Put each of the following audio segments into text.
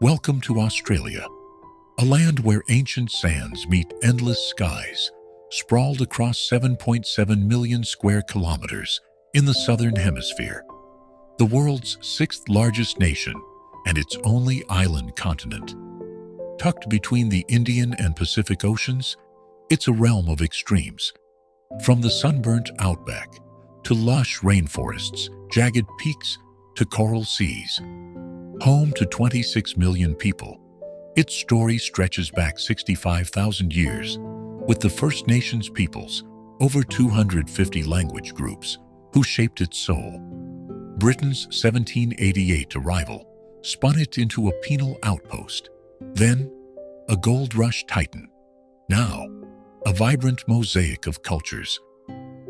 Welcome to Australia, a land where ancient sands meet endless skies, sprawled across 7.7 million square kilometers in the southern hemisphere. The world's sixth largest nation and its only island continent. Tucked between the Indian and Pacific Oceans, it's a realm of extremes. From the sunburnt outback to lush rainforests, jagged peaks to coral seas. Home to 26 million people, its story stretches back 65,000 years, with the First Nations peoples, over 250 language groups, who shaped its soul. Britain's 1788 arrival spun it into a penal outpost, then a gold rush titan, now a vibrant mosaic of cultures.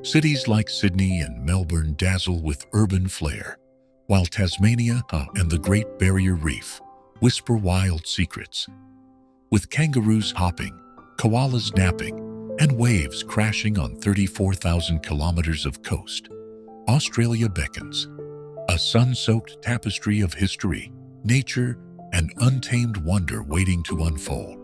Cities like Sydney and Melbourne dazzle with urban flair, while Tasmania and the Great Barrier Reef whisper wild secrets. With kangaroos hopping, koalas napping, and waves crashing on 34,000 kilometers of coast, Australia beckons, a sun-soaked tapestry of history, nature, and untamed wonder waiting to unfold.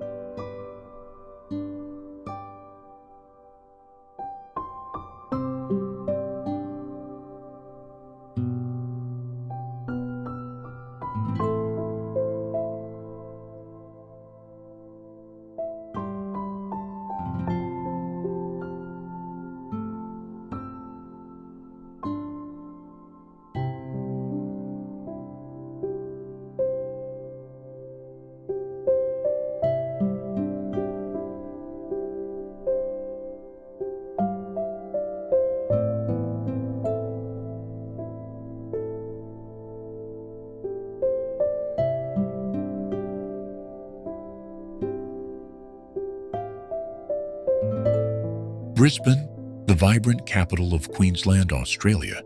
Brisbane, the vibrant capital of Queensland, Australia,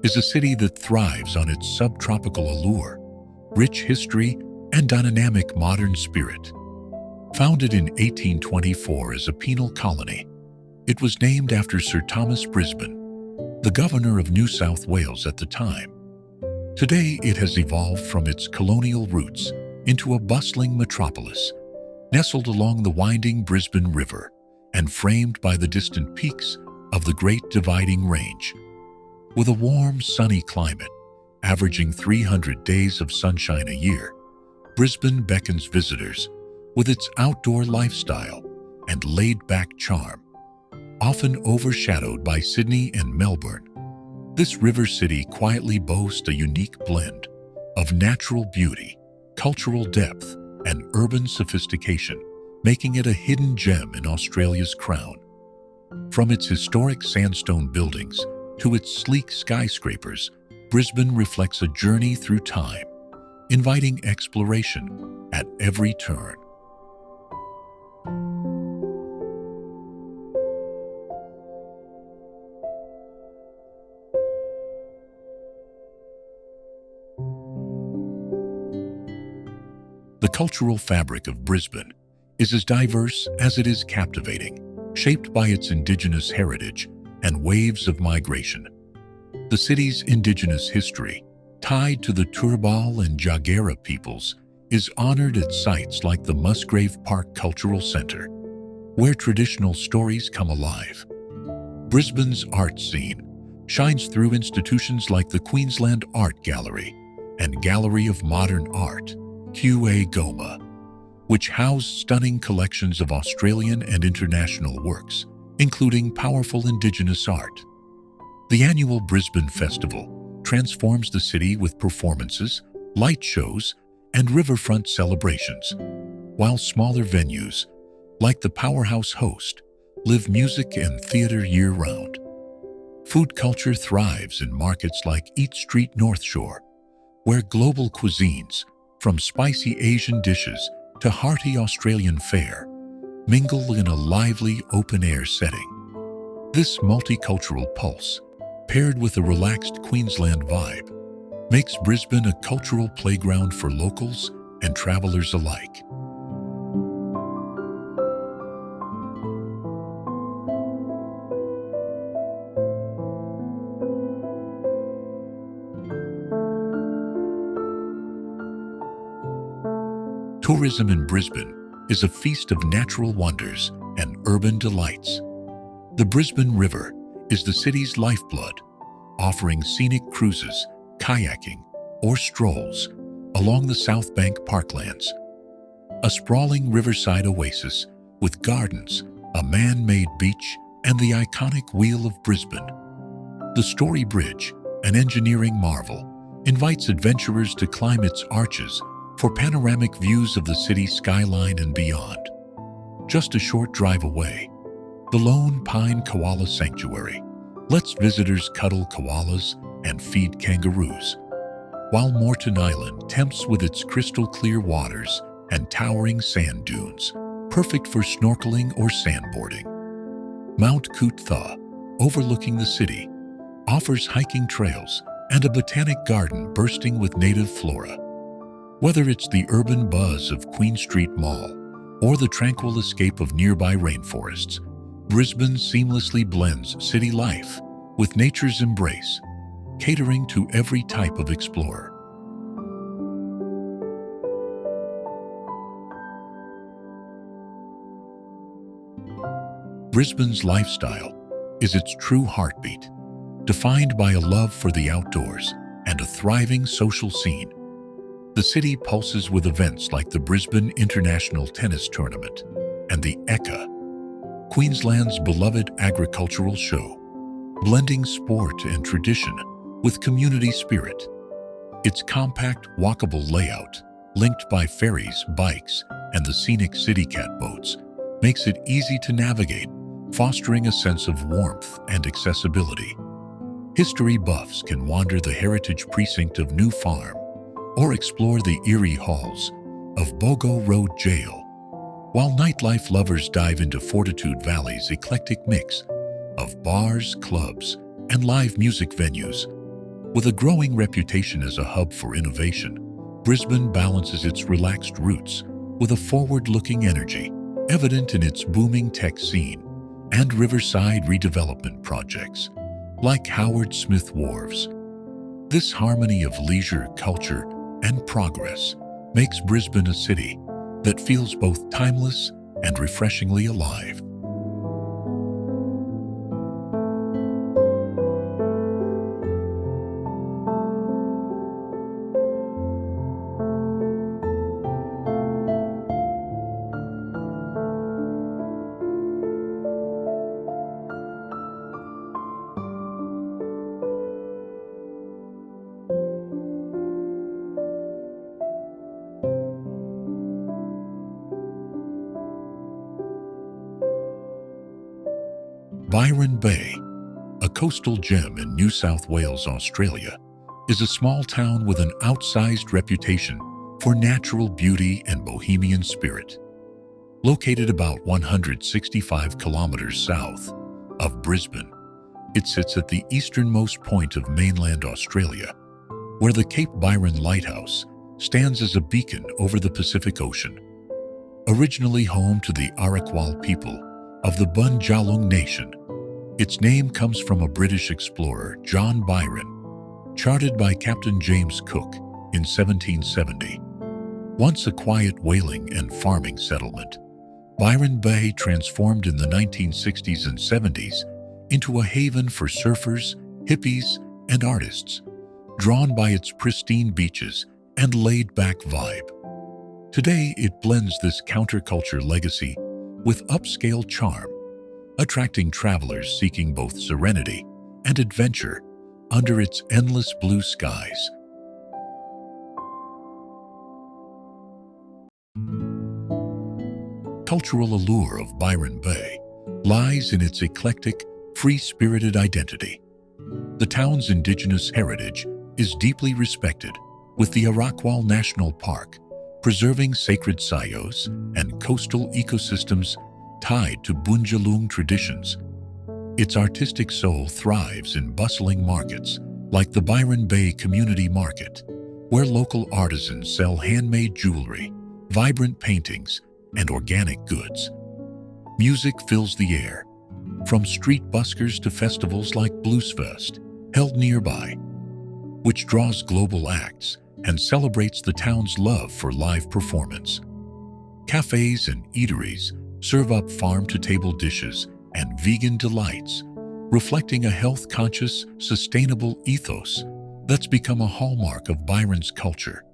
is a city that thrives on its subtropical allure, rich history, and dynamic modern spirit. Founded in 1824 as a penal colony, it was named after Sir Thomas Brisbane, the governor of New South Wales at the time. Today, it has evolved from its colonial roots into a bustling metropolis, nestled along the winding Brisbane River and framed by the distant peaks of the Great Dividing Range. With a warm, sunny climate, averaging 300 days of sunshine a year, Brisbane beckons visitors with its outdoor lifestyle and laid-back charm. Often overshadowed by Sydney and Melbourne, this river city quietly boasts a unique blend of natural beauty, cultural depth, and urban sophistication, making it a hidden gem in Australia's crown. From its historic sandstone buildings to its sleek skyscrapers, Brisbane reflects a journey through time, inviting exploration at every turn. The cultural fabric of Brisbane is as diverse as it is captivating, shaped by its Indigenous heritage and waves of migration. The city's Indigenous history, tied to the Turrbal and Jagera peoples, is honored at sites like the Musgrave Park Cultural Centre, where traditional stories come alive. Brisbane's art scene shines through institutions like the Queensland Art Gallery and Gallery of Modern Art, QA Goma, which house stunning collections of Australian and international works, including powerful Indigenous art. The annual Brisbane Festival transforms the city with performances, light shows, and riverfront celebrations, while smaller venues, like the Powerhouse Host, live music and theatre year-round. Food culture thrives in markets like Eat Street North Shore, where global cuisines, from spicy Asian dishes to hearty Australian fare, mingle in a lively open-air setting. This multicultural pulse, paired with a relaxed Queensland vibe, makes Brisbane a cultural playground for locals and travelers alike. Tourism in Brisbane is a feast of natural wonders and urban delights. The Brisbane River is the city's lifeblood, offering scenic cruises, kayaking, or strolls along the South Bank parklands. A sprawling riverside oasis with gardens, a man-made beach, and the iconic Wheel of Brisbane. The Story Bridge, an engineering marvel, invites adventurers to climb its arches for panoramic views of the city skyline and beyond. Just a short drive away, the Lone Pine Koala Sanctuary lets visitors cuddle koalas and feed kangaroos, while Moreton Island tempts with its crystal-clear waters and towering sand dunes, perfect for snorkeling or sandboarding. Mount Coot Tha, overlooking the city, offers hiking trails and a botanic garden bursting with native flora. Whether it's the urban buzz of Queen Street Mall or the tranquil escape of nearby rainforests, Brisbane seamlessly blends city life with nature's embrace, catering to every type of explorer. Brisbane's lifestyle is its true heartbeat, defined by a love for the outdoors and a thriving social scene. The city pulses with events like the Brisbane International Tennis Tournament and the ECA, Queensland's beloved agricultural show, blending sport and tradition with community spirit. Its compact, walkable layout, linked by ferries, bikes, and the scenic City Cat boats, makes it easy to navigate, fostering a sense of warmth and accessibility. History buffs can wander the heritage precinct of New Farm or explore the eerie halls of Bogo Road Jail, while nightlife lovers dive into Fortitude Valley's eclectic mix of bars, clubs, and live music venues. With a growing reputation as a hub for innovation, Brisbane balances its relaxed roots with a forward-looking energy, evident in its booming tech scene and riverside redevelopment projects, like Howard Smith Wharves. This harmony of leisure, culture, and progress makes Brisbane a city that feels both timeless and refreshingly alive. Byron Bay, a coastal gem in New South Wales, Australia, is a small town with an outsized reputation for natural beauty and bohemian spirit. Located about 165 kilometers south of Brisbane, it sits at the easternmost point of mainland Australia, where the Cape Byron Lighthouse stands as a beacon over the Pacific Ocean. Originally home to the Arakwal people of the Bundjalung Nation, its name comes from a British explorer, John Byron, charted by Captain James Cook in 1770. Once a quiet whaling and farming settlement, Byron Bay transformed in the 1960s and 70s into a haven for surfers, hippies, and artists, drawn by its pristine beaches and laid-back vibe. Today, it blends this counterculture legacy with upscale charm, attracting travelers seeking both serenity and adventure under its endless blue skies. Cultural allure of Byron Bay lies in its eclectic, free-spirited identity. The town's indigenous heritage is deeply respected, with the Arakwal National Park preserving sacred sayos and coastal ecosystems tied to Bundjalung traditions. Its artistic soul thrives in bustling markets like the Byron Bay Community Market, where local artisans sell handmade jewelry, vibrant paintings, and organic goods. Music fills the air, from street buskers to festivals like Bluesfest, held nearby, which draws global acts and celebrates the town's love for live performance. Cafes and eateries serve up farm-to-table dishes and vegan delights, reflecting a health-conscious, sustainable ethos that's become a hallmark of Byron's culture.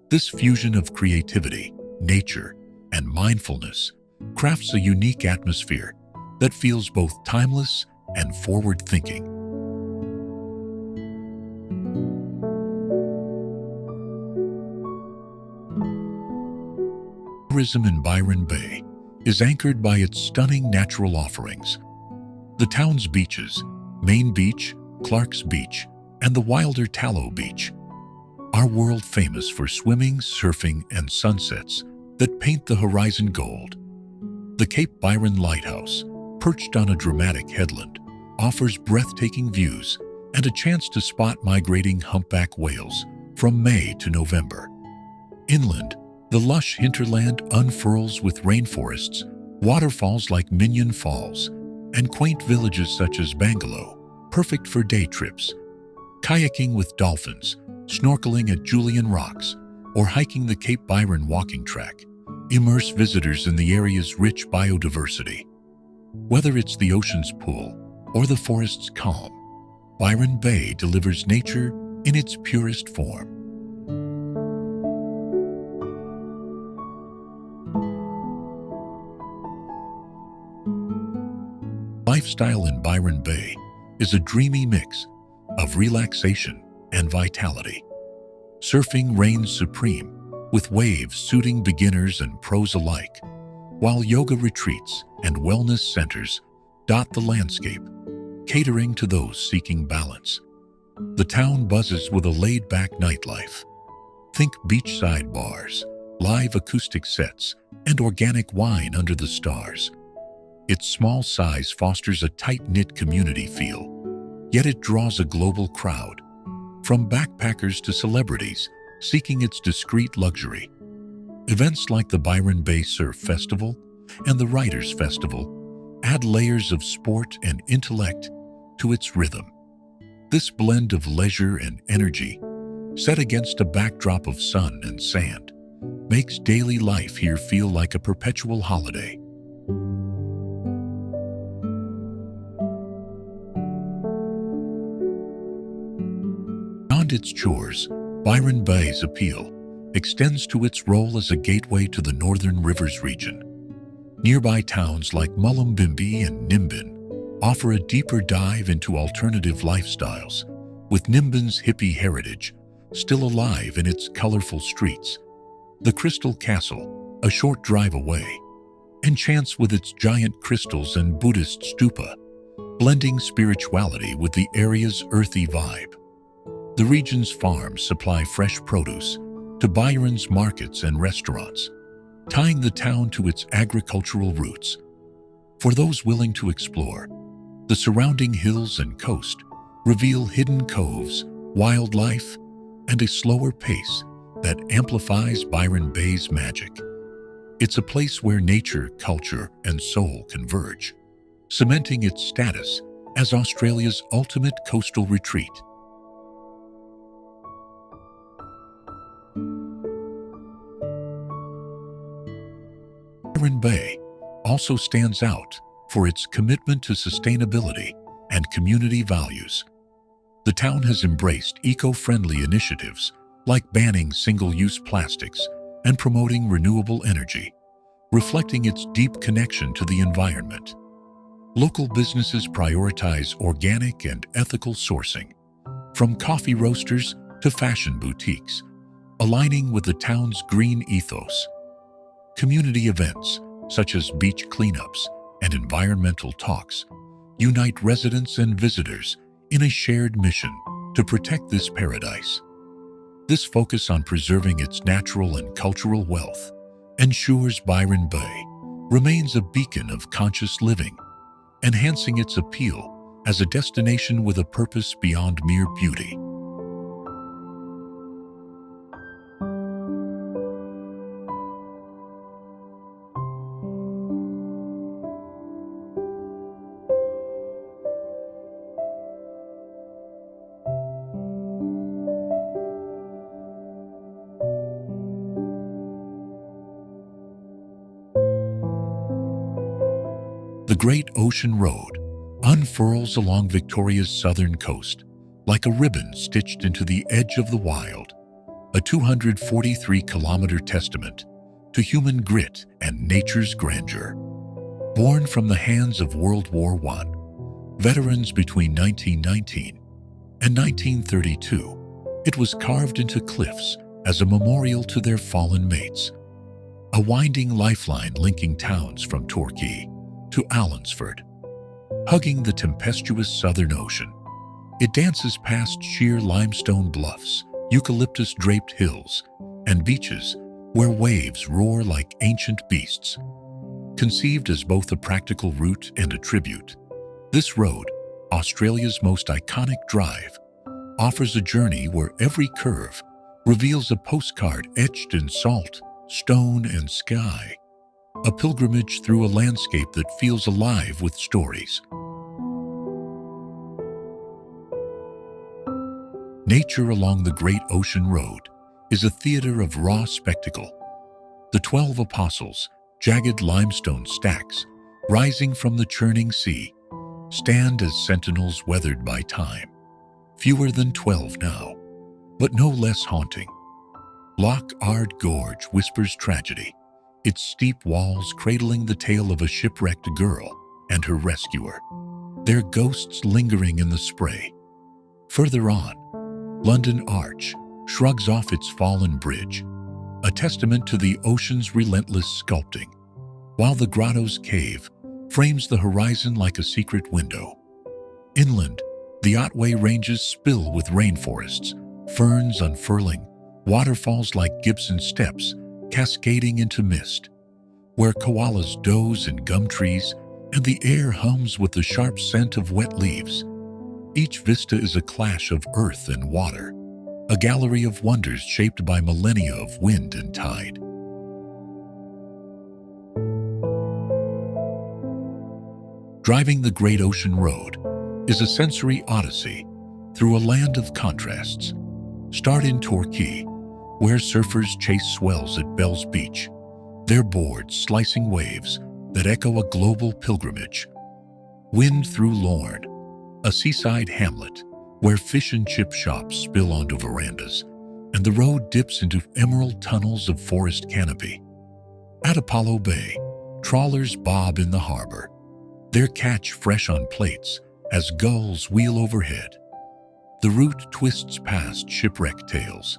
This fusion of creativity, nature, and mindfulness crafts a unique atmosphere that feels both timeless and forward-thinking. Tourism in Byron Bay is anchored by its stunning natural offerings. The town's beaches, Main Beach, Clark's Beach, and the wilder Tallow Beach, are world-famous for swimming, surfing, and sunsets that paint the horizon gold. The Cape Byron Lighthouse, perched on a dramatic headland, offers breathtaking views and a chance to spot migrating humpback whales from May to November. Inland, the lush hinterland unfurls with rainforests, waterfalls like Minion Falls, and quaint villages such as Bangalow, perfect for day trips. Kayaking with dolphins, snorkeling at Julian Rocks, or hiking the Cape Byron walking track immerse visitors in the area's rich biodiversity. Whether it's the ocean's pull or the forest's calm, Byron Bay delivers nature in its purest form. Lifestyle in Byron Bay is a dreamy mix of relaxation and vitality. Surfing reigns supreme, with waves suiting beginners and pros alike, while yoga retreats and wellness centers dot the landscape, catering to those seeking balance. The town buzzes with a laid-back nightlife. Think beachside bars, live acoustic sets, and organic wine under the stars. Its small size fosters a tight-knit community feel, yet it draws a global crowd, from backpackers to celebrities seeking its discreet luxury. Events like the Byron Bay Surf Festival and the Writers' Festival add layers of sport and intellect to its rhythm. This blend of leisure and energy, set against a backdrop of sun and sand, makes daily life here feel like a perpetual holiday. Beyond its shores, Byron Bay's appeal extends to its role as a gateway to the Northern Rivers region. Nearby towns like Mullumbimby and Nimbin offer a deeper dive into alternative lifestyles, with Nimbin's hippie heritage still alive in its colorful streets. The Crystal Castle, a short drive away, enchants with its giant crystals and Buddhist stupa, blending spirituality with the area's earthy vibe. The region's farms supply fresh produce to Byron's markets and restaurants, tying the town to its agricultural roots. For those willing to explore, the surrounding hills and coast reveal hidden coves, wildlife, and a slower pace that amplifies Byron Bay's magic. It's a place where nature, culture, and soul converge, cementing its status as Australia's ultimate coastal retreat. Byron Bay also stands out for its commitment to sustainability and community values. The town has embraced eco-friendly initiatives like banning single-use plastics and promoting renewable energy, reflecting its deep connection to the environment. Local businesses prioritize organic and ethical sourcing, from coffee roasters to fashion boutiques, aligning with the town's green ethos. Community events, such as beach cleanups and environmental talks, unite residents and visitors in a shared mission to protect this paradise. This focus on preserving its natural and cultural wealth ensures Byron Bay remains a beacon of conscious living, enhancing its appeal as a destination with a purpose beyond mere beauty. Great Ocean Road unfurls along Victoria's southern coast like a ribbon stitched into the edge of the wild, a 243-kilometer testament to human grit and nature's grandeur. Born from the hands of World War I, veterans between 1919 and 1932, it was carved into cliffs as a memorial to their fallen mates. A winding lifeline linking towns from Torquay to Allunsford. Hugging the tempestuous Southern Ocean, it dances past sheer limestone bluffs, eucalyptus-draped hills, and beaches where waves roar like ancient beasts. Conceived as both a practical route and a tribute, this road, Australia's most iconic drive, offers a journey where every curve reveals a postcard etched in salt, stone, and sky. A pilgrimage through a landscape that feels alive with stories. Nature along the Great Ocean Road is a theater of raw spectacle. The 12 Apostles, jagged limestone stacks rising from the churning sea, stand as sentinels weathered by time. Fewer than 12 now, but no less haunting. Loch Ard Gorge whispers tragedy, its steep walls cradling the tale of a shipwrecked girl and her rescuer, their ghosts lingering in the spray. Further on, London Arch shrugs off its fallen bridge, a testament to the ocean's relentless sculpting, while the Grotto's cave frames the horizon like a secret window. Inland, the Otway Ranges spill with rainforests, ferns unfurling, waterfalls like Gibson steps cascading into mist, where koalas doze in gum trees and the air hums with the sharp scent of wet leaves. Each vista is a clash of earth and water, a gallery of wonders shaped by millennia of wind and tide. Driving the Great Ocean Road is a sensory odyssey through a land of contrasts. Start in Torquay, where surfers chase swells at Bell's Beach, their boards slicing waves that echo a global pilgrimage. Wind through Lorne, a seaside hamlet where fish and chip shops spill onto verandas, and the road dips into emerald tunnels of forest canopy. At Apollo Bay, trawlers bob in the harbor, their catch fresh on plates as gulls wheel overhead. The route twists past shipwreck tales.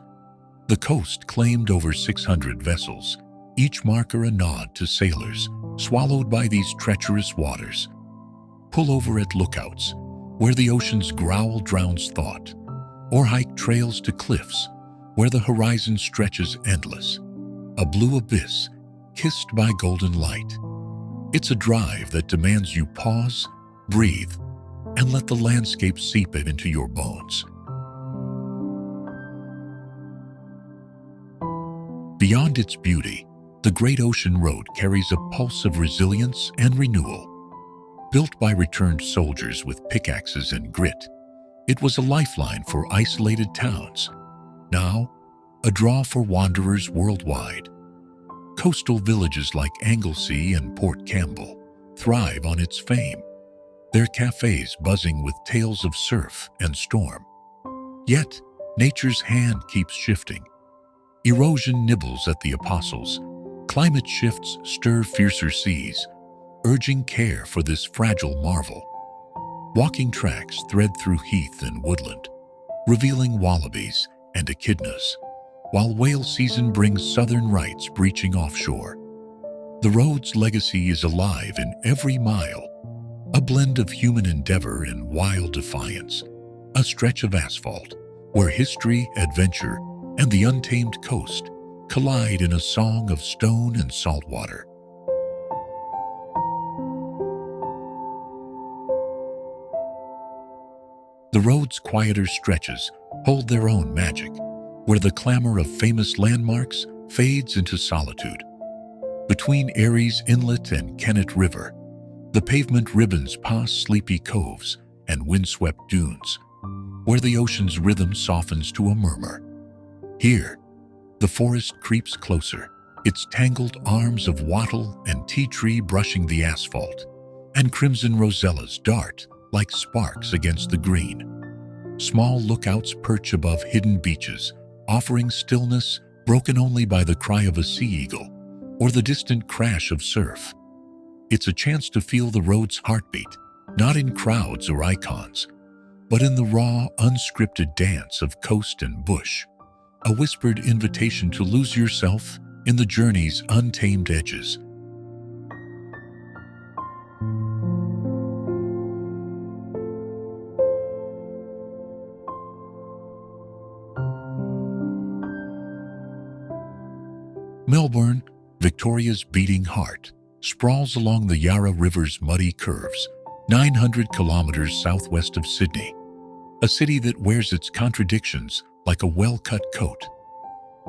The coast claimed over 600 vessels, each marker a nod to sailors swallowed by these treacherous waters. Pull over at lookouts, where the ocean's growl drowns thought, or hike trails to cliffs where the horizon stretches endless, a blue abyss kissed by golden light. It's a drive that demands you pause, breathe, and let the landscape seep into your bones. Beyond its beauty, the Great Ocean Road carries a pulse of resilience and renewal. Built by returned soldiers with pickaxes and grit, it was a lifeline for isolated towns. Now, a draw for wanderers worldwide. Coastal villages like Anglesey and Port Campbell thrive on its fame, their cafes buzzing with tales of surf and storm. Yet, nature's hand keeps shifting. Erosion nibbles at the Apostles. Climate shifts stir fiercer seas, urging care for this fragile marvel. Walking tracks thread through heath and woodland, revealing wallabies and echidnas, while whale season brings southern rights breaching offshore. The road's legacy is alive in every mile, a blend of human endeavor and wild defiance, a stretch of asphalt where history, adventure, and the untamed coast collide in a song of stone and salt water. The road's quieter stretches hold their own magic, where the clamor of famous landmarks fades into solitude. Between Aries Inlet and Kennet River, the pavement ribbons past sleepy coves and windswept dunes, where the ocean's rhythm softens to a murmur. Here, the forest creeps closer, its tangled arms of wattle and tea tree brushing the asphalt, and crimson rosellas dart like sparks against the green. Small lookouts perch above hidden beaches, offering stillness broken only by the cry of a sea eagle or the distant crash of surf. It's a chance to feel the road's heartbeat, not in crowds or icons, but in the raw, unscripted dance of coast and bush, a whispered invitation to lose yourself in the journey's untamed edges. Melbourne, Victoria's beating heart, sprawls along the Yarra River's muddy curves, 900 kilometers southwest of Sydney, a city that wears its contradictions like a well-cut coat.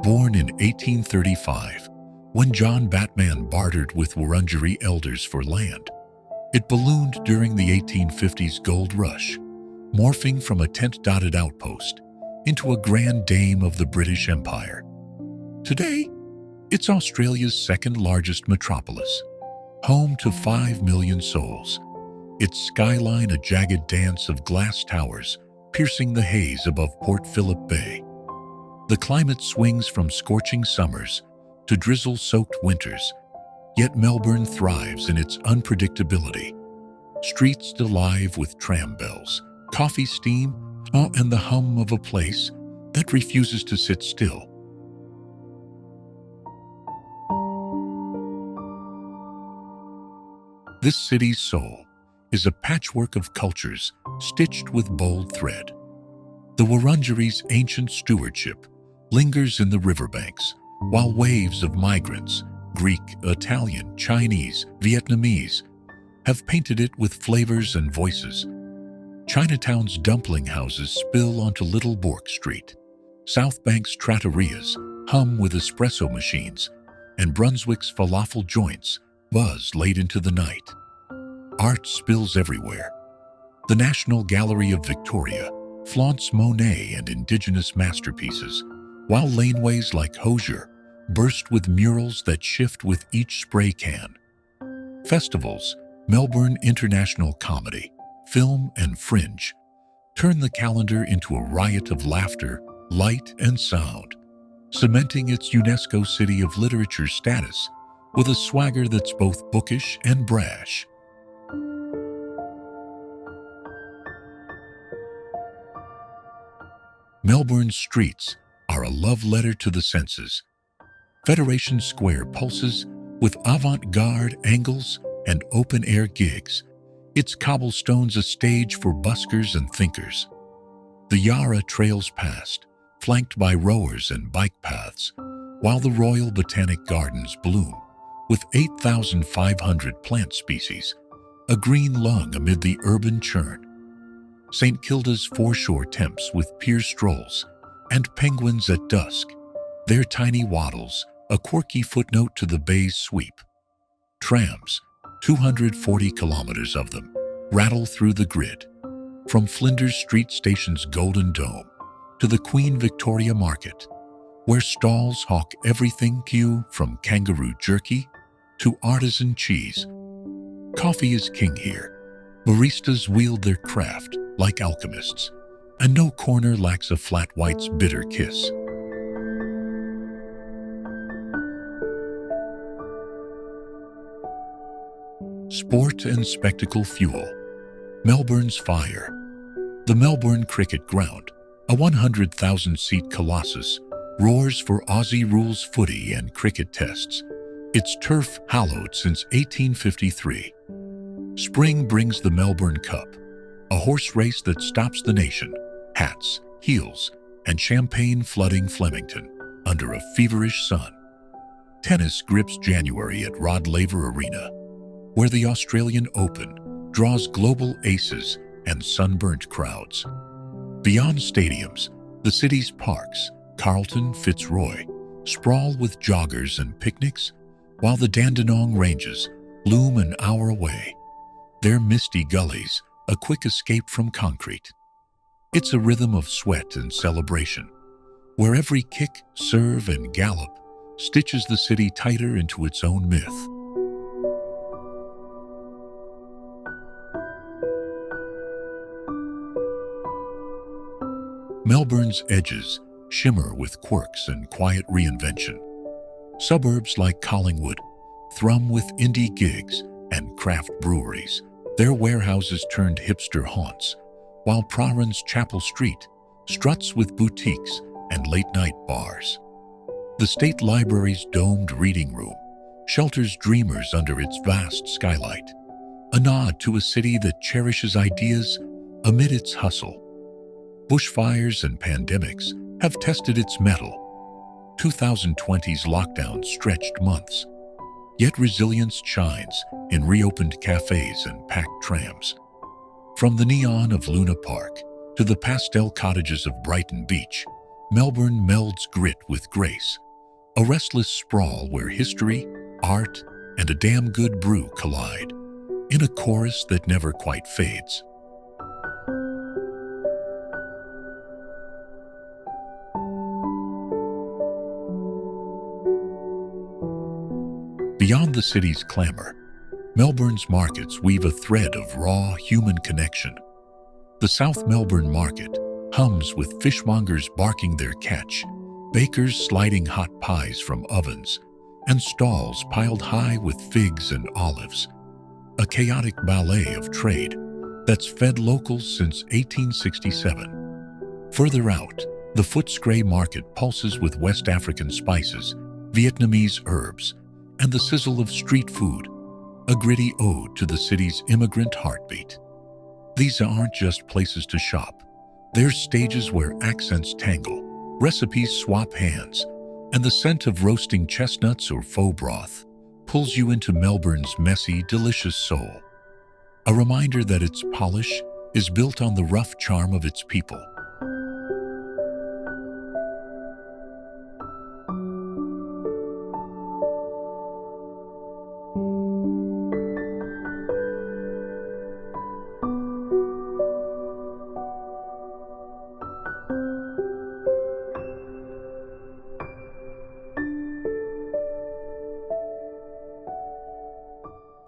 Born in 1835, when John Batman bartered with Wurundjeri elders for land, it ballooned during the 1850s gold rush, morphing from a tent-dotted outpost into a grand dame of the British Empire. Today, it's Australia's second-largest metropolis, home to 5 million souls, its skyline a jagged dance of glass towers piercing the haze above Port Phillip Bay. The climate swings from scorching summers to drizzle-soaked winters, yet Melbourne thrives in its unpredictability. Streets alive with tram bells, coffee steam, and the hum of a place that refuses to sit still. This city's soul is a patchwork of cultures stitched with bold thread. The Wurundjeri's ancient stewardship lingers in the riverbanks, while waves of migrants, Greek, Italian, Chinese, Vietnamese, have painted it with flavors and voices. Chinatown's dumpling houses spill onto Little Bourke Street. South Bank's trattorias hum with espresso machines, and Brunswick's falafel joints buzz late into the night. Art spills everywhere. The National Gallery of Victoria flaunts Monet and Indigenous masterpieces, while laneways like Hosier burst with murals that shift with each spray can. Festivals, Melbourne International Comedy, Film and Fringe, turn the calendar into a riot of laughter, light and sound, cementing its UNESCO City of Literature status with a swagger that's both bookish and brash. Melbourne's streets are a love letter to the senses. Federation Square pulses with avant-garde angles and open-air gigs, its cobblestones a stage for buskers and thinkers. The Yarra trails past, flanked by rowers and bike paths, while the Royal Botanic Gardens bloom with 8,500 plant species, a green lung amid the urban churn. St. Kilda's foreshore tempts with pier strolls and penguins at dusk, their tiny waddles a quirky footnote to the bay's sweep. Trams, 240 kilometers of them, rattle through the grid, from Flinders Street Station's Golden Dome to the Queen Victoria Market, where stalls hawk everything from kangaroo jerky to artisan cheese. Coffee is king here. Baristas wield their craft like alchemists, and no corner lacks a flat white's bitter kiss. Sport and spectacle fuel. Melbourne's fire. The Melbourne Cricket Ground, a 100,000-seat colossus, roars for Aussie rules footy and cricket tests, its turf hallowed since 1853. Spring brings the Melbourne Cup, a horse race that stops the nation, hats, heels, and champagne flooding Flemington under a feverish sun. Tennis grips January at Rod Laver Arena, where the Australian Open draws global aces and sunburnt crowds. Beyond stadiums, the city's parks, Carlton, Fitzroy, sprawl with joggers and picnics, while the Dandenong Ranges loom an hour away, their misty gullies a quick escape from concrete. It's a rhythm of sweat and celebration, where every kick, serve, and gallop stitches the city tighter into its own myth. Melbourne's edges shimmer with quirks and quiet reinvention. Suburbs like Collingwood thrum with indie gigs and craft breweries, their warehouses turned hipster haunts, while Providence Chapel Street struts with boutiques and late-night bars. The State Library's domed reading room shelters dreamers under its vast skylight, a nod to a city that cherishes ideas amid its hustle. Bushfires and pandemics have tested its mettle. 2020's lockdown stretched months, yet resilience shines in reopened cafes and packed trams. From the neon of Luna Park to the pastel cottages of Brighton Beach, Melbourne melds grit with grace, a restless sprawl where history, art, and a damn good brew collide, in a chorus that never quite fades. Beyond the city's clamor, Melbourne's markets weave a thread of raw human connection. The South Melbourne market hums with fishmongers barking their catch, bakers sliding hot pies from ovens, and stalls piled high with figs and olives. A chaotic ballet of trade that's fed locals since 1867. Further out, the Footscray market pulses with West African spices, Vietnamese herbs, and the sizzle of street food, a gritty ode to the city's immigrant heartbeat. These aren't just places to shop. They're stages where accents tangle, recipes swap hands, and the scent of roasting chestnuts or faux broth pulls you into Melbourne's messy, delicious soul. A reminder that its polish is built on the rough charm of its people.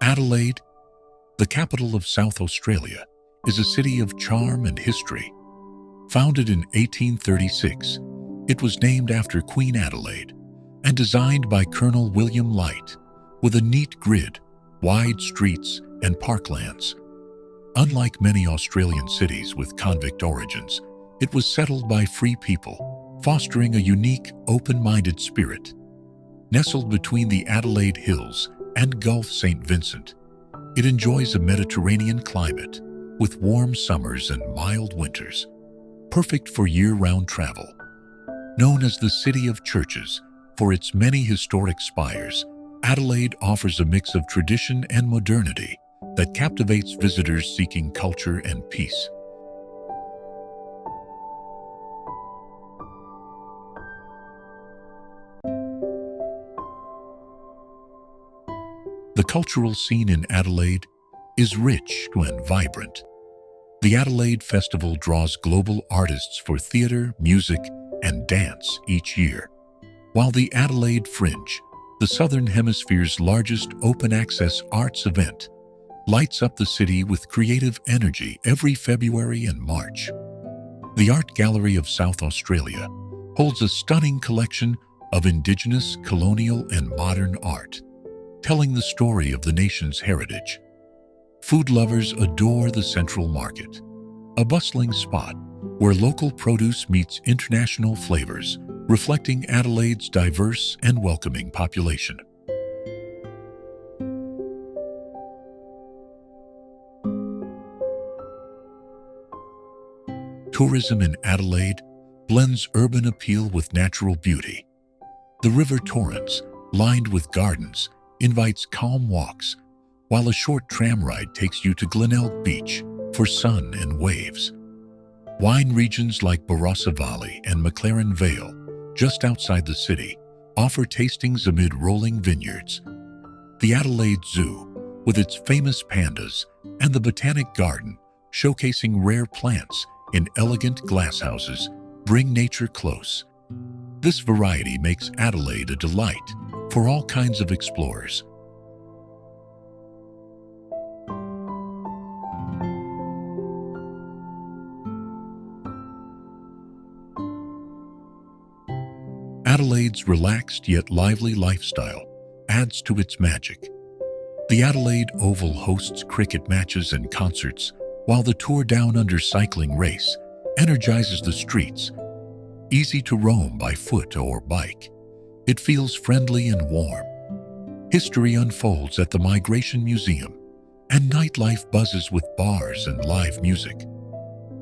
Adelaide, the capital of South Australia, is a city of charm and history. Founded in 1836, it was named after Queen Adelaide and designed by Colonel William Light, with a neat grid, wide streets, and parklands. Unlike many Australian cities with convict origins, it was settled by free people, fostering a unique, open-minded spirit. Nestled between the Adelaide Hills and Gulf St. Vincent, it enjoys a Mediterranean climate with warm summers and mild winters, perfect for year-round travel. Known as the City of Churches for its many historic spires, Adelaide offers a mix of tradition and modernity that captivates visitors seeking culture and peace. The cultural scene in Adelaide is rich and vibrant. The Adelaide Festival draws global artists for theatre, music, and dance each year, while the Adelaide Fringe, the Southern Hemisphere's largest open-access arts event, lights up the city with creative energy every February and March. The Art Gallery of South Australia holds a stunning collection of Indigenous, colonial, and modern art, telling the story of the nation's heritage. Food lovers adore the Central Market, a bustling spot where local produce meets international flavors, reflecting Adelaide's diverse and welcoming population. Tourism in Adelaide blends urban appeal with natural beauty. The River Torrens, lined with gardens, invites calm walks, while a short tram ride takes you to Glenelg Beach for sun and waves. Wine regions like Barossa Valley and McLaren Vale, just outside the city, offer tastings amid rolling vineyards. The Adelaide Zoo, with its famous pandas, and the Botanic Garden, showcasing rare plants in elegant glasshouses, bring nature close. This variety makes Adelaide a delight for all kinds of explorers. Adelaide's relaxed yet lively lifestyle adds to its magic. The Adelaide Oval hosts cricket matches and concerts, while the Tour Down Under cycling race energizes the streets. Easy to roam by foot or bike, it feels friendly and warm. History unfolds at the Migration Museum, and nightlife buzzes with bars and live music.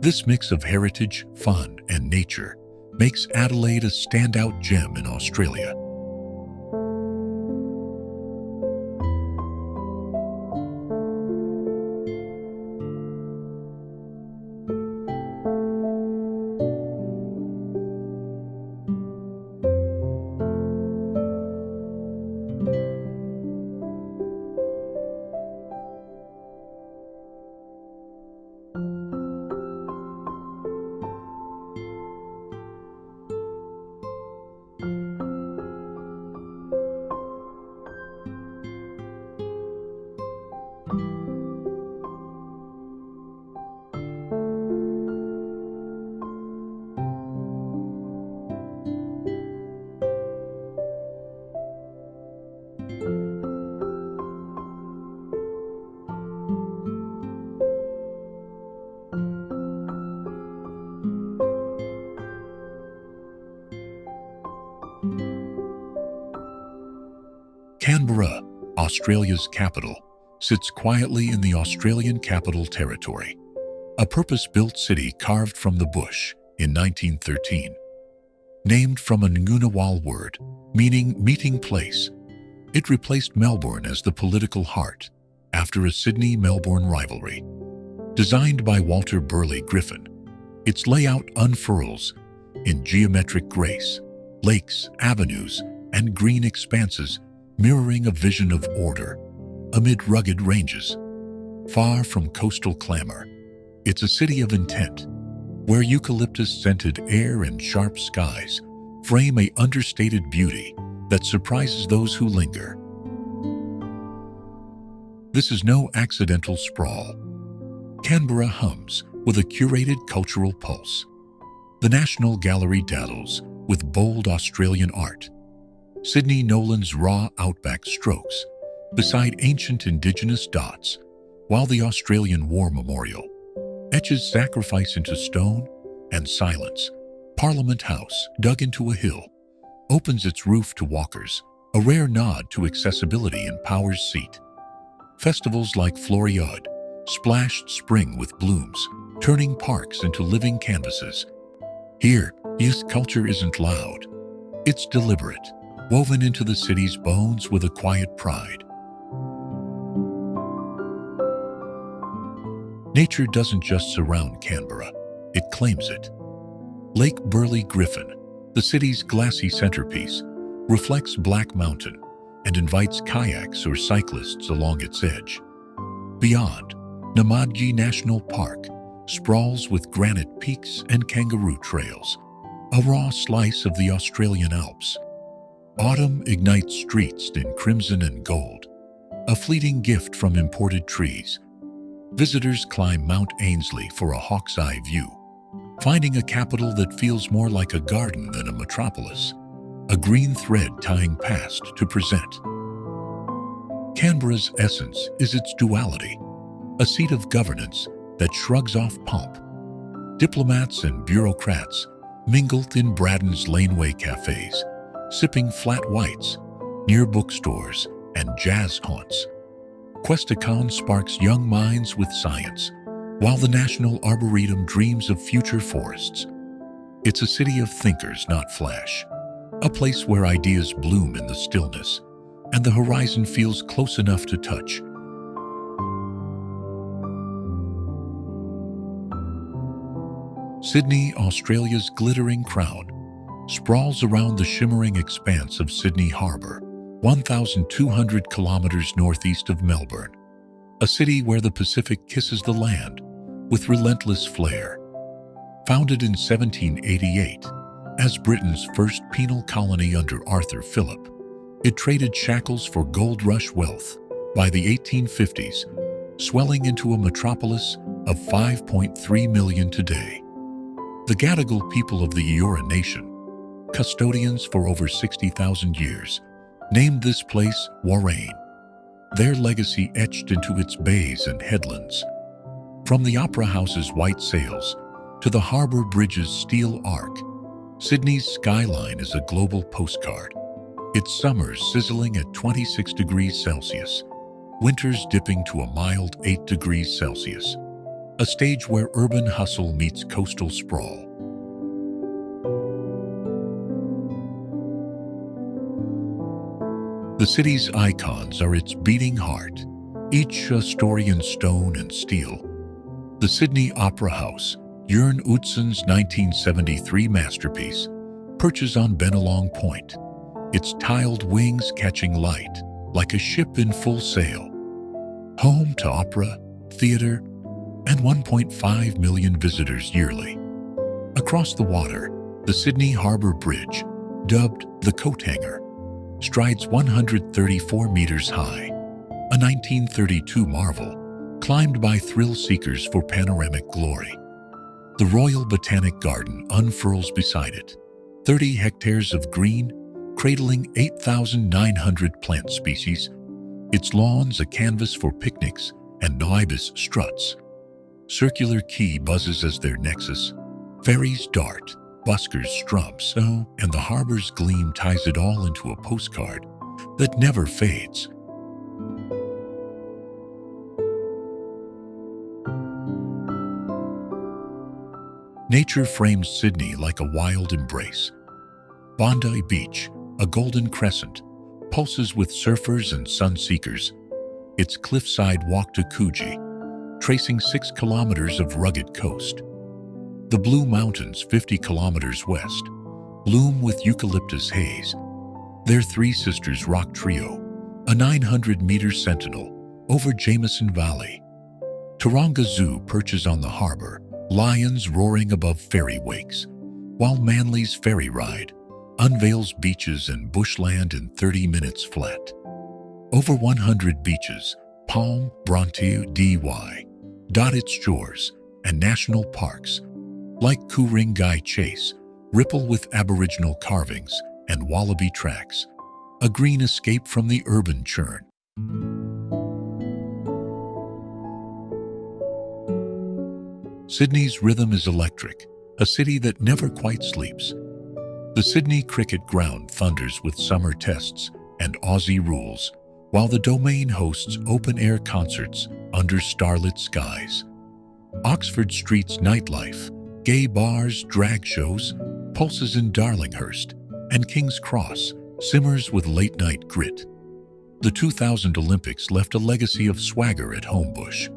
This mix of heritage, fun, and nature makes Adelaide a standout gem in Australia. Canberra, Australia's capital, sits quietly in the Australian Capital Territory, a purpose-built city carved from the bush in 1913. Named from a Ngunnawal word meaning meeting place, it replaced Melbourne as the political heart after a Sydney-Melbourne rivalry. Designed by Walter Burley Griffin, its layout unfurls in geometric grace, lakes, avenues, and green expanses mirroring a vision of order amid rugged ranges. Far from coastal clamor, it's a city of intent, where eucalyptus-scented air and sharp skies frame an understated beauty that surprises those who linger. This is no accidental sprawl. Canberra hums with a curated cultural pulse. The National Gallery daddles with bold Australian art. Sydney Nolan's raw outback strokes beside ancient Indigenous dots, while the Australian War Memorial etches sacrifice into stone and silence. Parliament House, dug into a hill, opens its roof to walkers, a rare nod to accessibility in Power's seat. Festivals like Floriade splashed spring with blooms, turning parks into living canvases. Here, youth culture isn't loud. It's deliberate, woven into the city's bones with a quiet pride. Nature doesn't just surround Canberra, it claims it. Lake Burley Griffin, the city's glassy centerpiece, reflects Black Mountain and invites kayaks or cyclists along its edge. Beyond, Namadgi National Park sprawls with granite peaks and kangaroo trails, a raw slice of the Australian Alps. Autumn ignites streets in crimson and gold, a fleeting gift from imported trees. Visitors climb Mount Ainslie for a hawk's eye view, finding a capital that feels more like a garden than a metropolis, a green thread tying past to present. Canberra's essence is its duality, a seat of governance that shrugs off pomp. Diplomats and bureaucrats mingled in Braddon's laneway cafes, sipping flat whites near bookstores and jazz haunts. Questacon sparks young minds with science, while the National Arboretum dreams of future forests. It's a city of thinkers, not flash, a place where ideas bloom in the stillness, and the horizon feels close enough to touch. Sydney, Australia's glittering crown, sprawls around the shimmering expanse of Sydney Harbour, 1,200 kilometers northeast of Melbourne, a city where the Pacific kisses the land with relentless flair. Founded in 1788 as Britain's first penal colony under Arthur Phillip, it traded shackles for gold rush wealth. By the 1850s, swelling into a metropolis of 5.3 million today. The Gadigal people of the Eora Nation custodians for over 60,000 years, named this place Warrain, their legacy etched into its bays and headlands. From the Opera House's white sails to the Harbour Bridge's steel arc, Sydney's skyline is a global postcard. Its summers sizzling at 26 degrees Celsius, winters dipping to a mild 8 degrees Celsius, a stage where urban hustle meets coastal sprawl. The city's icons are its beating heart, each a story in stone and steel. The Sydney Opera House, Jørn Utzon's 1973 masterpiece, perches on Bennelong Point, its tiled wings catching light like a ship in full sail. Home to opera, theater, and 1.5 million visitors yearly. Across the water, the Sydney Harbour Bridge, dubbed the Coat Hanger, strides 134 meters high, a 1932 marvel climbed by thrill seekers for panoramic glory. The Royal Botanic Garden unfurls beside it, 30 hectares of green, cradling 8,900 plant species, its lawns a canvas for picnics and ibis struts. Circular Quay buzzes as their nexus, ferries dart, buskers strum, and the harbor's gleam ties it all into a postcard that never fades. Nature frames Sydney like a wild embrace. Bondi Beach, a golden crescent, pulses with surfers and sun-seekers. Its cliffside walk to Coogee, tracing 6 kilometers of rugged coast. The Blue Mountains, 50 kilometers west, bloom with eucalyptus haze. Their Three Sisters rock trio, a 900-meter sentinel over Jameson Valley. Taronga Zoo perches on the harbor, lions roaring above ferry wakes, while Manly's ferry ride unveils beaches and bushland in 30 minutes flat. Over 100 beaches, Palm, Bronte, Dy, dot its shores, and national parks, like Ku-ring-gai Chase, ripple with Aboriginal carvings and wallaby tracks, a green escape from the urban churn. Sydney's rhythm is electric, a city that never quite sleeps. The Sydney Cricket Ground thunders with summer tests and Aussie rules, while the Domain hosts open-air concerts under starlit skies. Oxford Street's nightlife, gay bars, drag shows, pulses in Darlinghurst, and King's Cross simmers with late-night grit. The 2000 Olympics left a legacy of swagger at Homebush,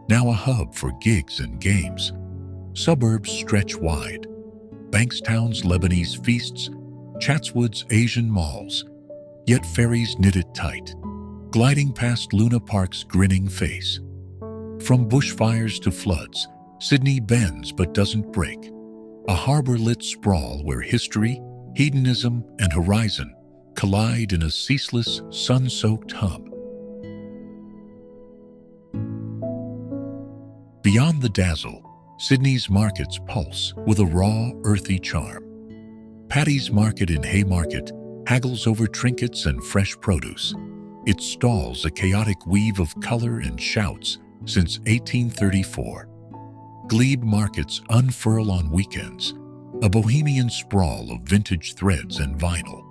now a hub for gigs and games. Suburbs stretch wide. Bankstown's Lebanese feasts, Chatswood's Asian malls, yet ferries knit it tight, gliding past Luna Park's grinning face. From bushfires to floods, Sydney bends but doesn't break, a harbor-lit sprawl where history, hedonism, and horizon collide in a ceaseless, sun-soaked hum. Beyond the dazzle, Sydney's markets pulse with a raw, earthy charm. Paddy's Market in Haymarket haggles over trinkets and fresh produce, its stalls a chaotic weave of color and shouts since 1834. Glebe markets unfurl on weekends, a bohemian sprawl of vintage threads and vinyl,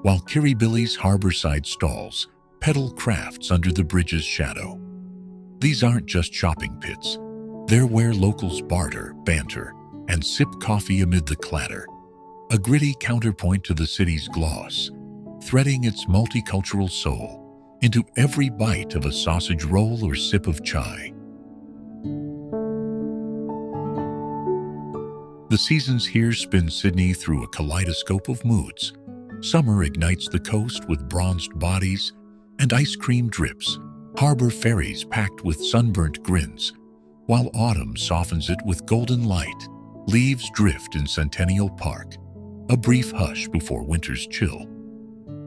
while Kirribilli's harborside stalls peddle crafts under the bridge's shadow. These aren't just shopping pits. They're where locals barter, banter, and sip coffee amid the clatter, a gritty counterpoint to the city's gloss, threading its multicultural soul into every bite of a sausage roll or sip of chai. The seasons here spin Sydney through a kaleidoscope of moods. Summer ignites the coast with bronzed bodies and ice cream drips, harbor ferries packed with sunburnt grins, while autumn softens it with golden light. Leaves drift in Centennial Park, a brief hush before winter's chill.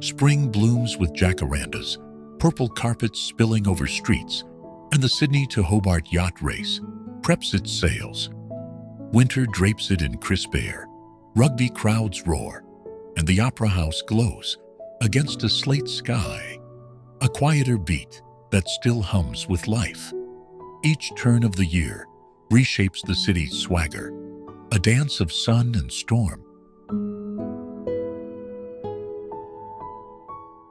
Spring blooms with jacarandas, purple carpets spilling over streets, and the Sydney to Hobart yacht race preps its sails. Winter drapes it in crisp air. Rugby crowds roar. and the Opera House glows against a slate sky, a quieter beat that still hums with life. Each turn of the year reshapes the city's swagger, a dance of sun and storm.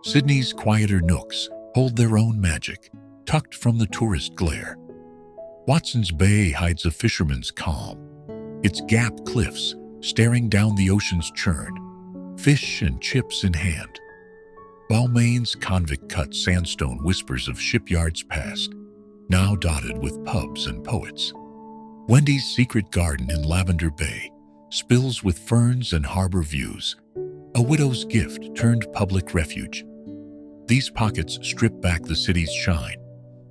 Sydney's quieter nooks hold their own magic, tucked from the tourist glare. Watson's Bay hides a fisherman's calm, its gap cliffs staring down the ocean's churn, fish and chips in hand. Balmain's convict-cut sandstone whispers of shipyards past, now dotted with pubs and poets. Wendy's secret garden in Lavender Bay spills with ferns and harbor views, a widow's gift turned public refuge. These pockets strip back the city's shine,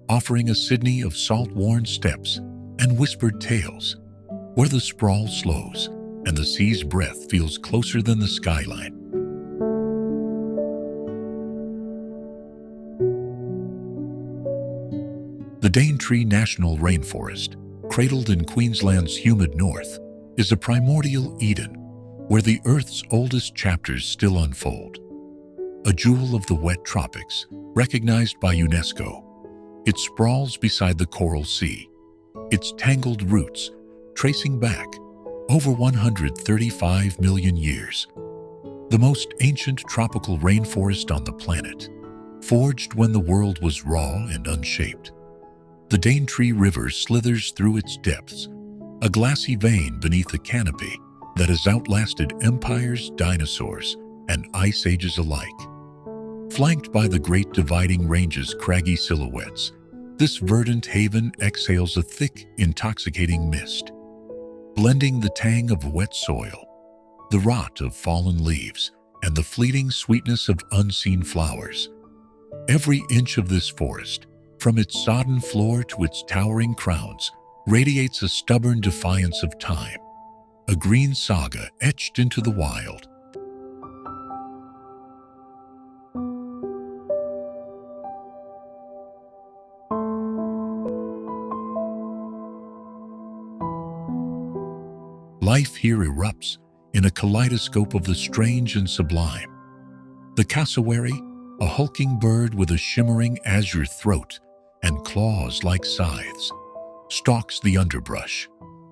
offering a Sydney of salt-worn steps and whispered tales, where the sprawl slows and the sea's breath feels closer than the skyline. The Daintree National Rainforest, cradled in Queensland's humid north, is a primordial Eden where the Earth's oldest chapters still unfold. A jewel of the wet tropics, recognized by UNESCO, it sprawls beside the Coral Sea, its tangled roots tracing back over 135 million years. The most ancient tropical rainforest on the planet, forged when the world was raw and unshaped. The Daintree River slithers through its depths, a glassy vein beneath a canopy that has outlasted empires, dinosaurs, and ice ages alike. Flanked by the Great Dividing Range's craggy silhouettes, this verdant haven exhales a thick, intoxicating mist, blending the tang of wet soil, the rot of fallen leaves, and the fleeting sweetness of unseen flowers. Every inch of this forest, from its sodden floor to its towering crowns, radiates a stubborn defiance of time, a green saga etched into the wild. Life here erupts in a kaleidoscope of the strange and sublime. The cassowary, a hulking bird with a shimmering azure throat and claws like scythes, stalks the underbrush,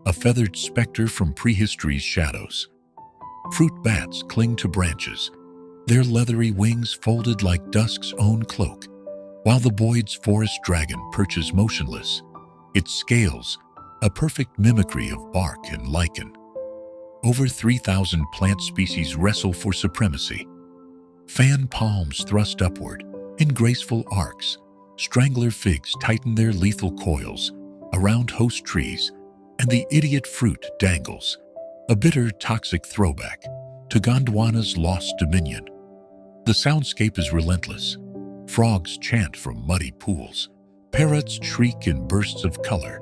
a feathered specter from prehistory's shadows. Fruit bats cling to branches, their leathery wings folded like dusk's own cloak, while the Boyd's forest dragon perches motionless, its scales a perfect mimicry of bark and lichen. Over 3,000 plant species wrestle for supremacy. Fan palms thrust upward in graceful arcs, strangler figs tighten their lethal coils around host trees, and the idiot fruit dangles, a bitter, toxic throwback to Gondwana's lost dominion. The soundscape is relentless. Frogs chant from muddy pools, parrots shriek in bursts of color,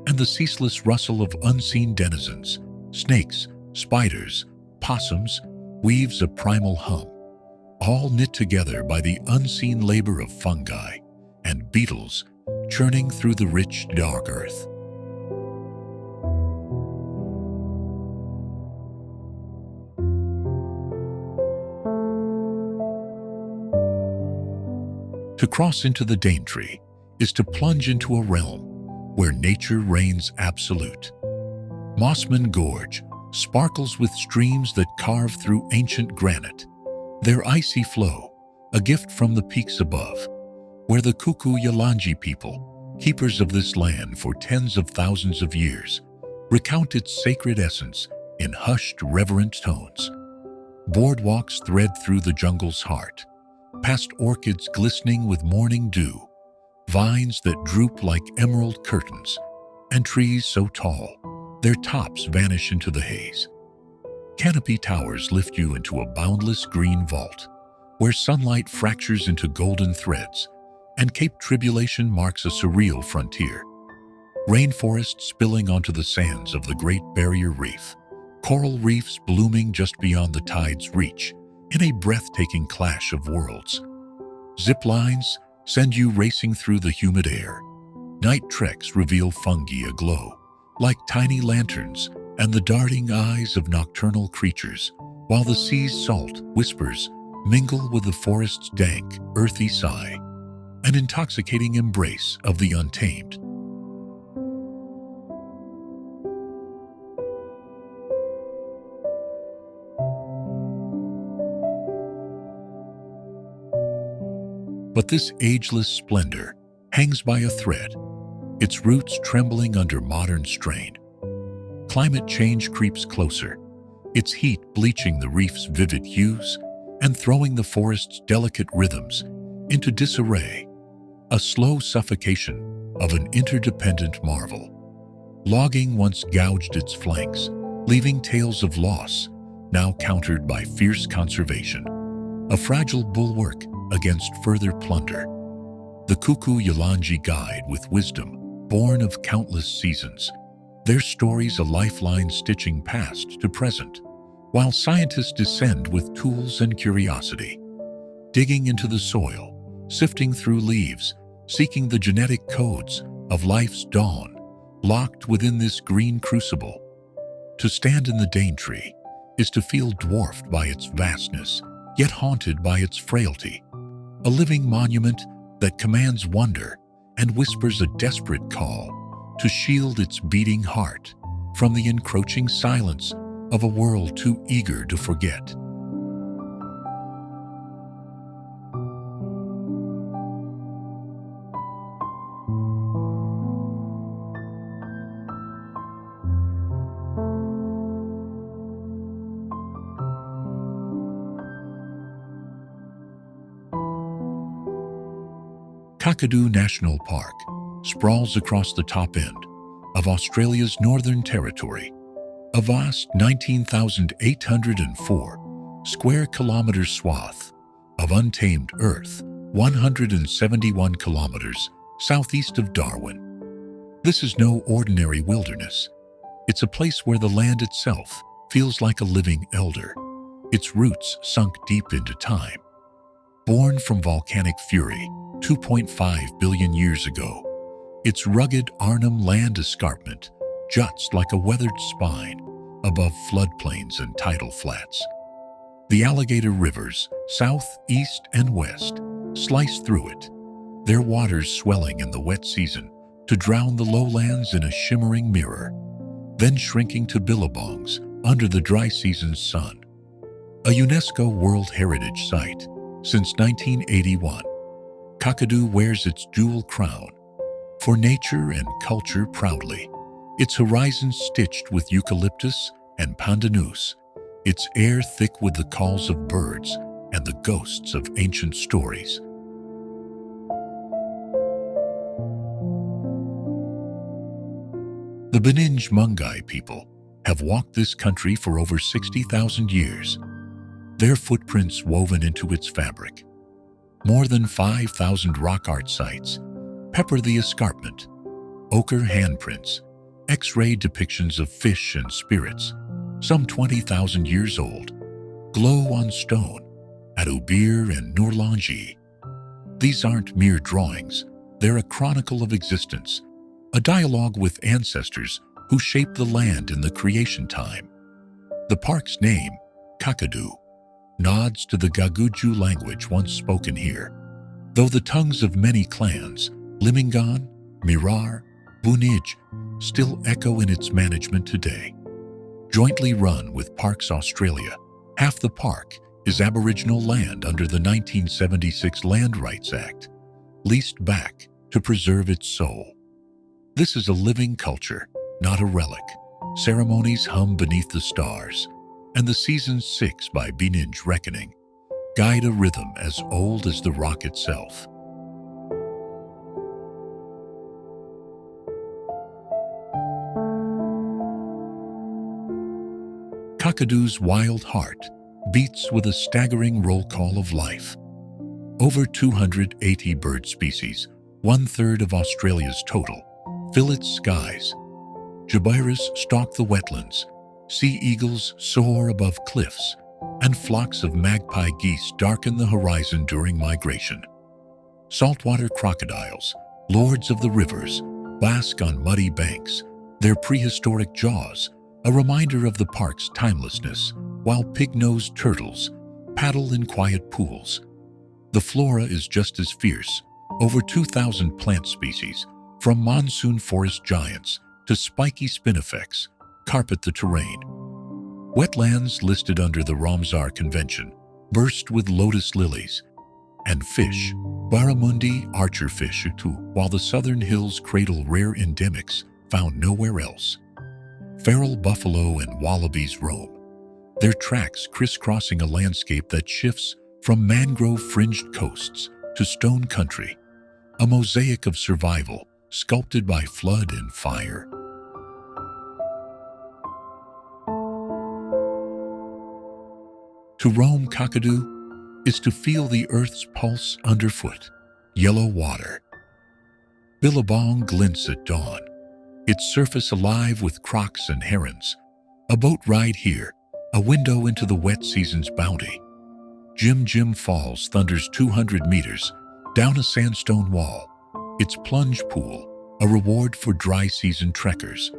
and the ceaseless rustle of unseen denizens, snakes, spiders, possums, weaves a primal hum, all knit together by the unseen labor of fungi and beetles churning through the rich, dark earth. To cross into the Daintree is to plunge into a realm where nature reigns absolute. Mossman Gorge sparkles with streams that carve through ancient granite, their icy flow, a gift from the peaks above, where the Kuku Yalanji people, keepers of this land for tens of thousands of years, recount its sacred essence in hushed, reverent tones. Boardwalks thread through the jungle's heart, past orchids glistening with morning dew, vines that droop like emerald curtains, and trees so tall their tops vanish into the haze. Canopy towers lift you into a boundless green vault, where sunlight fractures into golden threads, and Cape Tribulation marks a surreal frontier. Rainforests spilling onto the sands of the Great Barrier Reef, coral reefs blooming just beyond the tide's reach, in a breathtaking clash of worlds. Zip lines send you racing through the humid air. Night treks reveal fungi aglow, like tiny lanterns, and the darting eyes of nocturnal creatures while the sea's salt whispers mingle with the forest's dank, earthy sigh, an intoxicating embrace of the untamed. But this ageless splendor hangs by a thread, its roots trembling under modern strain. Climate change creeps closer, its heat bleaching the reef's vivid hues and throwing the forest's delicate rhythms into disarray, a slow suffocation of an interdependent marvel. Logging once gouged its flanks, leaving tales of loss, now countered by fierce conservation, a fragile bulwark against further plunder. The Kuku Yalanji guide with wisdom, born of countless seasons, their stories a lifeline stitching past to present, while scientists descend with tools and curiosity, digging into the soil, sifting through leaves, seeking the genetic codes of life's dawn, locked within this green crucible. To stand in the Daintree is to feel dwarfed by its vastness, yet haunted by its frailty, a living monument that commands wonder and whispers a desperate call to shield its beating heart from the encroaching silence of a world too eager to forget. Kakadu National Park sprawls across the top end of Australia's Northern Territory, a vast 19,804 square kilometre swath of untamed earth, 171 kilometres southeast of Darwin. This is no ordinary wilderness. It's a place where the land itself feels like a living elder, its roots sunk deep into time. Born from volcanic fury 2.5 billion years ago, its rugged Arnhem Land escarpment juts like a weathered spine above floodplains and tidal flats. The alligator rivers, south, east, and west, slice through it, their waters swelling in the wet season to drown the lowlands in a shimmering mirror, then shrinking to billabongs under the dry season's sun. A UNESCO World Heritage Site since 1981, Kakadu wears its dual crown, for nature and culture proudly, its horizons stitched with eucalyptus and pandanus, its air thick with the calls of birds and the ghosts of ancient stories. The Beninj Mungai people have walked this country for over 60,000 years, their footprints woven into its fabric. More than 5,000 rock art sites pepper the escarpment, ochre handprints, X-ray depictions of fish and spirits, some 20,000 years old, glow on stone at Ubir and Nourlangi. These aren't mere drawings, they're a chronicle of existence, a dialogue with ancestors who shaped the land in the creation time. The park's name, Kakadu, nods to the Gaguju language once spoken here, though the tongues of many clans, Limingan, Mirar, Bunij, still echo in its management today. Jointly run with Parks Australia, half the park is Aboriginal land under the 1976 Land Rights Act, leased back to preserve its soul. This is a living culture, not a relic. Ceremonies hum beneath the stars, and the season's 6 by Beninj reckoning guide a rhythm as old as the rock itself. Kakadu's wild heart beats with a staggering roll call of life. Over 280 bird species, 1/3 of Australia's total, fill its skies. Jabiras stalk the wetlands, sea eagles soar above cliffs, and flocks of magpie geese darken the horizon during migration. Saltwater crocodiles, lords of the rivers, bask on muddy banks, their prehistoric jaws a reminder of the park's timelessness, while pig-nosed turtles paddle in quiet pools. The flora is just as fierce. Over 2,000 plant species, from monsoon forest giants to spiky spinifex, carpet the terrain. Wetlands listed under the Ramsar Convention burst with lotus lilies and fish, barramundi archerfish, while the southern hills cradle rare endemics found nowhere else. Feral buffalo and wallabies roam, their tracks crisscrossing a landscape that shifts from mangrove-fringed coasts to stone country, a mosaic of survival sculpted by flood and fire. To roam Kakadu is to feel the earth's pulse underfoot. Yellow water. Billabong glints at dawn, its surface alive with crocs and herons. A boat ride here, a window into the wet season's bounty. Jim Jim Falls thunders 200 meters down a sandstone wall, its plunge pool a reward for dry season trekkers,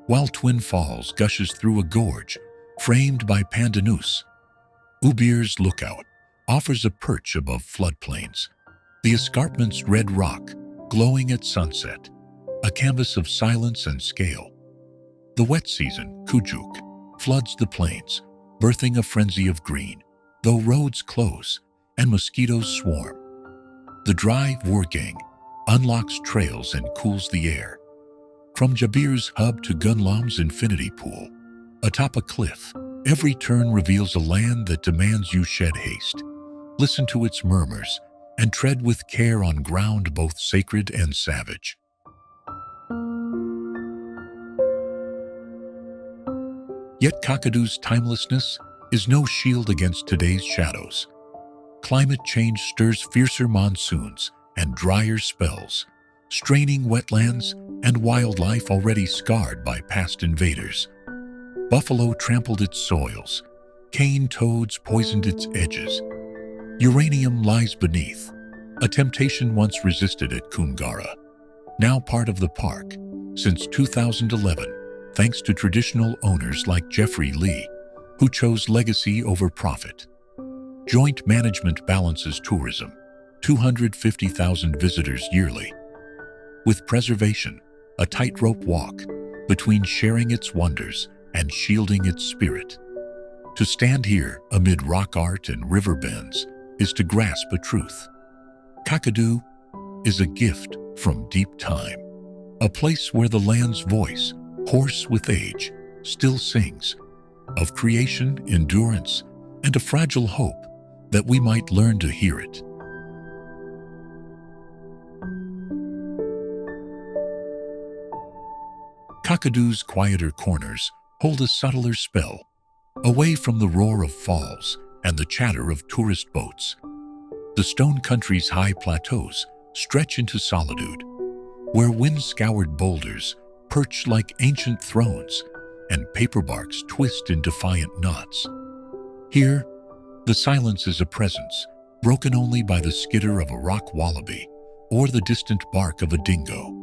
while Twin Falls gushes through a gorge framed by pandanus. Ubir's Lookout offers a perch above floodplains, the escarpment's red rock glowing at sunset, a canvas of silence and scale. The wet season, Kujuk, floods the plains, birthing a frenzy of green, though roads close and mosquitoes swarm. The dry Wurgang unlocks trails and cools the air. From Jabir's hub to Gunlam's infinity pool, atop a cliff, every turn reveals a land that demands you shed haste. Listen to its murmurs and tread with care on ground both sacred and savage. Yet Kakadu's timelessness is no shield against today's shadows. Climate change stirs fiercer monsoons and drier spells, straining wetlands and wildlife already scarred by past invaders. Buffalo trampled its soils, cane toads poisoned its edges. Uranium lies beneath, a temptation once resisted at Kungara. Now part of the park, since 2011, thanks to traditional owners like Jeffrey Lee, who chose legacy over profit. Joint management balances tourism, 250,000 visitors yearly. With preservation, a tightrope walk between sharing its wonders and shielding its spirit. To stand here amid rock art and river bends is to grasp a truth. Kakadu is a gift from deep time, a place where the land's voice, hoarse with age, still sings, of creation, endurance, and a fragile hope that we might learn to hear it. Kakadu's quieter corners hold a subtler spell, away from the roar of falls and the chatter of tourist boats. The stone country's high plateaus stretch into solitude, where wind-scoured boulders perch like ancient thrones and paperbarks twist in defiant knots. Here, the silence is a presence, broken only by the skitter of a rock wallaby or the distant bark of a dingo.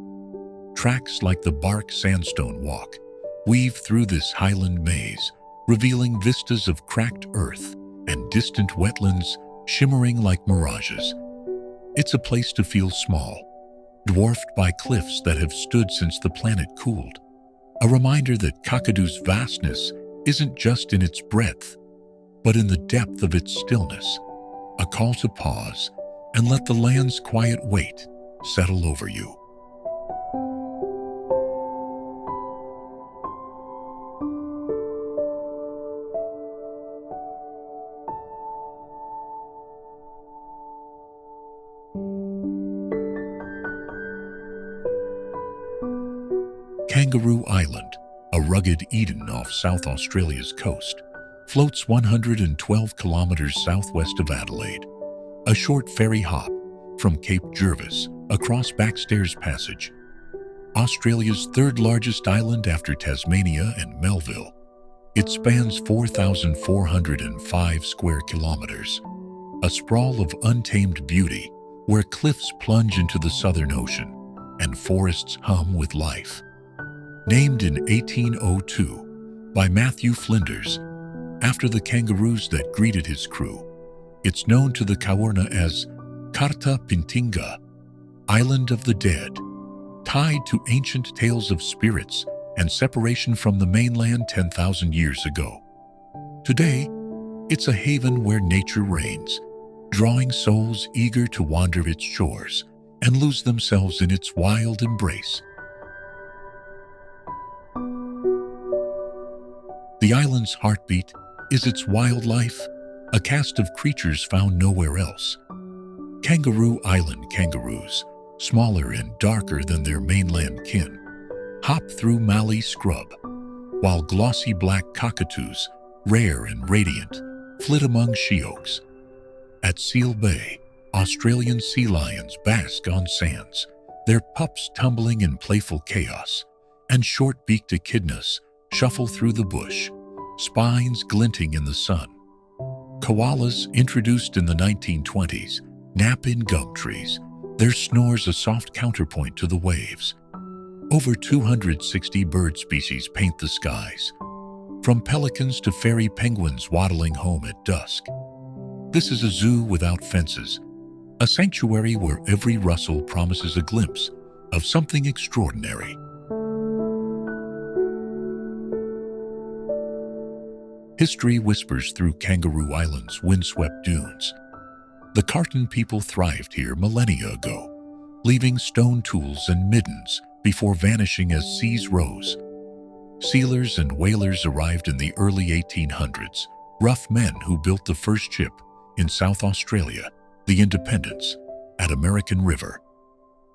Tracks like the bark sandstone walk weave through this highland maze, revealing vistas of cracked earth and distant wetlands shimmering like mirages. It's a place to feel small, dwarfed by cliffs that have stood since the planet cooled. A reminder that Kakadu's vastness isn't just in its breadth, but in the depth of its stillness. A call to pause and let the land's quiet weight settle over you. Kangaroo Island, a rugged Eden off South Australia's coast, floats 112 kilometers southwest of Adelaide. A short ferry hop from Cape Jervis across Backstairs Passage, Australia's third largest island after Tasmania and Melville. It spans 4,405 square kilometers, a sprawl of untamed beauty where cliffs plunge into the Southern Ocean and forests hum with life. Named in 1802 by Matthew Flinders, after the kangaroos that greeted his crew. It's known to the Kaurna as Karta Pintinga, Island of the Dead, tied to ancient tales of spirits and separation from the mainland 10,000 years ago. Today, it's a haven where nature reigns, drawing souls eager to wander its shores and lose themselves in its wild embrace. The island's heartbeat is its wildlife, a cast of creatures found nowhere else. Kangaroo Island kangaroos, smaller and darker than their mainland kin, hop through mallee scrub, while glossy black cockatoos, rare and radiant, flit among she-oaks. At Seal Bay, Australian sea lions bask on sands, their pups tumbling in playful chaos, and short-beaked echidnas shuffle through the bush, spines glinting in the sun. Koalas, introduced in the 1920s, nap in gum trees, their snores a soft counterpoint to the waves. Over 260 bird species paint the skies, from pelicans to fairy penguins waddling home at dusk. This is a zoo without fences, a sanctuary where every rustle promises a glimpse of something extraordinary. History whispers through Kangaroo Island's windswept dunes. The Carton people thrived here millennia ago, leaving stone tools and middens before vanishing as seas rose. Sealers and whalers arrived in the early 1800s, rough men who built the first ship in South Australia, the Independence, at American River.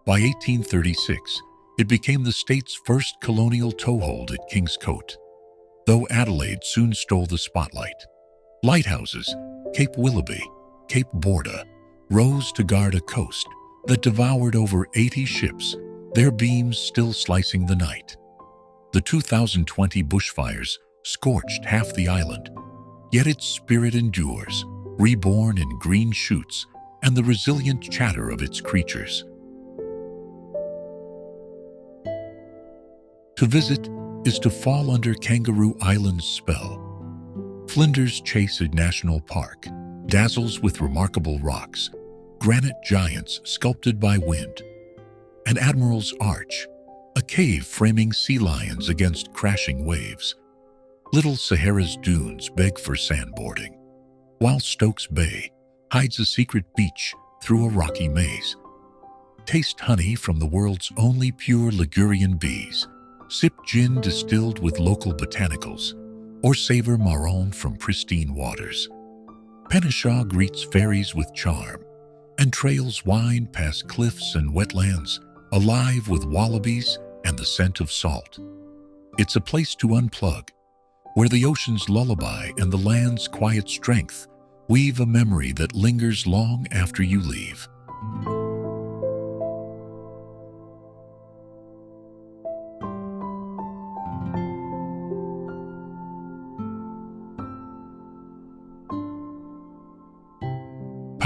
By 1836, it became the state's first colonial toehold at King's Coat, though Adelaide soon stole the spotlight. Lighthouses, Cape Willoughby, Cape Borda, rose to guard a coast that devoured over 80 ships, their beams still slicing the night. The 2020 bushfires scorched half the island, yet its spirit endures, reborn in green shoots and the resilient chatter of its creatures. To visit is to fall under Kangaroo Island's spell. Flinders Chase National Park dazzles with remarkable rocks, granite giants sculpted by wind, and Admiral's Arch, a cave framing sea lions against crashing waves. Little Sahara's dunes beg for sandboarding, while Stokes Bay hides a secret beach through a rocky maze. Taste honey from the world's only pure Ligurian bees, sip gin distilled with local botanicals, or savor marron from pristine waters. Penishaw greets fairies with charm, and trails wind past cliffs and wetlands, alive with wallabies and the scent of salt. It's a place to unplug, where the ocean's lullaby and the land's quiet strength weave a memory that lingers long after you leave.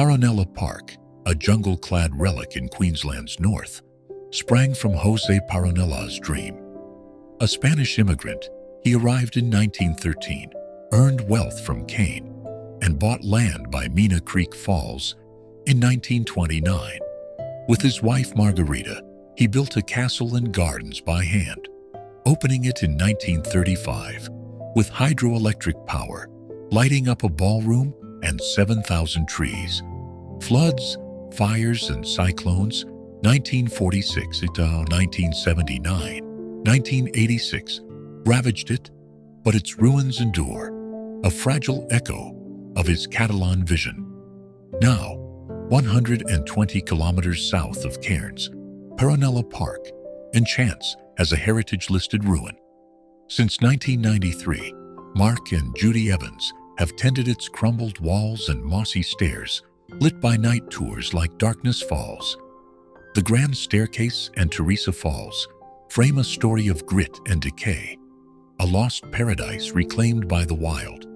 Paronella Park, a jungle-clad relic in Queensland's north, sprang from José Paronella's dream. A Spanish immigrant, he arrived in 1913, earned wealth from cane, and bought land by Mina Creek Falls in 1929. With his wife Margarita, he built a castle and gardens by hand, opening it in 1935 with hydroelectric power, lighting up a ballroom and 7,000 trees. Floods, fires, and cyclones, 1946 to 1979, 1986, ravaged it, but its ruins endure, a fragile echo of his Catalan vision. Now, 120 kilometers south of Cairns, Paronella Park enchants as a heritage-listed ruin. Since 1993, Mark and Judy Evans have tended its crumbled walls and mossy stairs, lit by night tours like Darkness Falls. The Grand Staircase and Teresa Falls frame a story of grit and decay, a lost paradise reclaimed by the wild.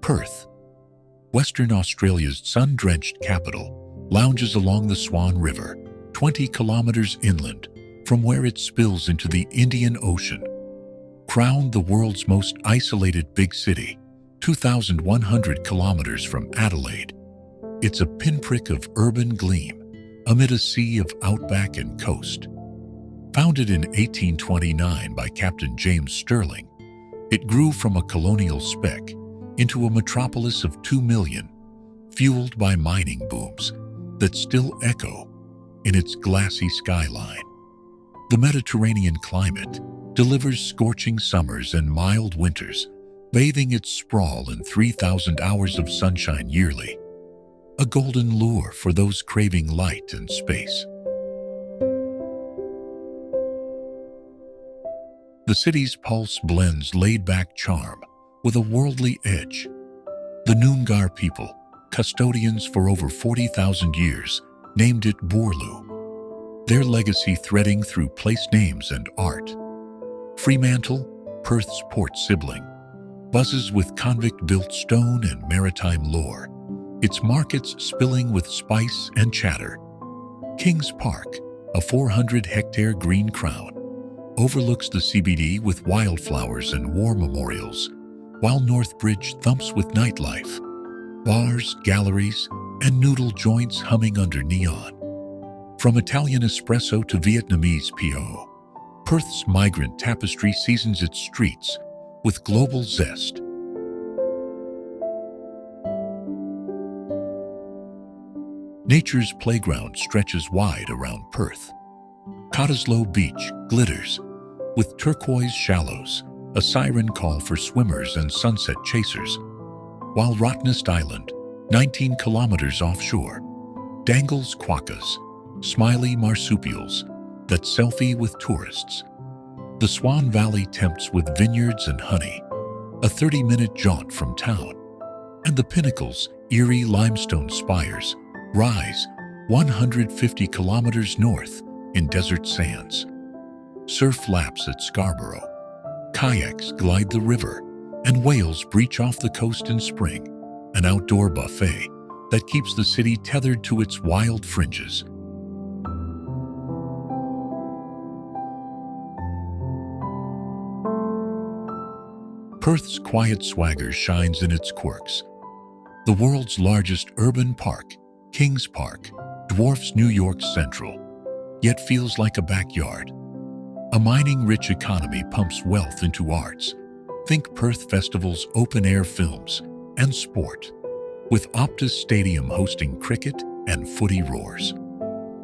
Perth, Western Australia's sun-drenched capital, lounges along the Swan River, 20 kilometers inland from where it spills into the Indian Ocean. Crowned the world's most isolated big city, 2,100 kilometers from Adelaide, it's a pinprick of urban gleam amid a sea of outback and coast. Founded in 1829 by Captain James Stirling, it grew from a colonial speck into a metropolis of 2 million, fueled by mining booms that still echo in its glassy skyline. The Mediterranean climate delivers scorching summers and mild winters, bathing its sprawl in 3,000 hours of sunshine yearly, a golden lure for those craving light and space. The city's pulse blends laid-back charm with a worldly edge. The Noongar people, custodians for over 40,000 years, named it Boorloo, their legacy threading through place names and art. Fremantle, Perth's port sibling, buzzes with convict-built stone and maritime lore, its markets spilling with spice and chatter. Kings Park, a 400-hectare green crown, overlooks the CBD with wildflowers and war memorials, while North Bridge thumps with nightlife, bars, galleries, and noodle joints humming under neon. From Italian espresso to Vietnamese po, Perth's migrant tapestry seasons its streets with global zest. Nature's playground stretches wide around Perth. Cottesloe Beach glitters with turquoise shallows, a siren call for swimmers and sunset chasers, while Rottnest Island, 19 kilometers offshore, dangles quokkas, smiley marsupials that selfie with tourists. The Swan Valley tempts with vineyards and honey, a 30-minute jaunt from town, and the Pinnacle's eerie limestone spires rise 150 kilometers north in desert sands. Surf laps at Scarborough, kayaks glide the river, and whales breach off the coast in spring, an outdoor buffet that keeps the city tethered to its wild fringes. Perth's quiet swagger shines in its quirks. The world's largest urban park, Kings Park, dwarfs New York's Central, yet feels like a backyard. A mining-rich economy pumps wealth into arts. Think Perth Festival's open-air films and sport, with Optus Stadium hosting cricket and footy roars.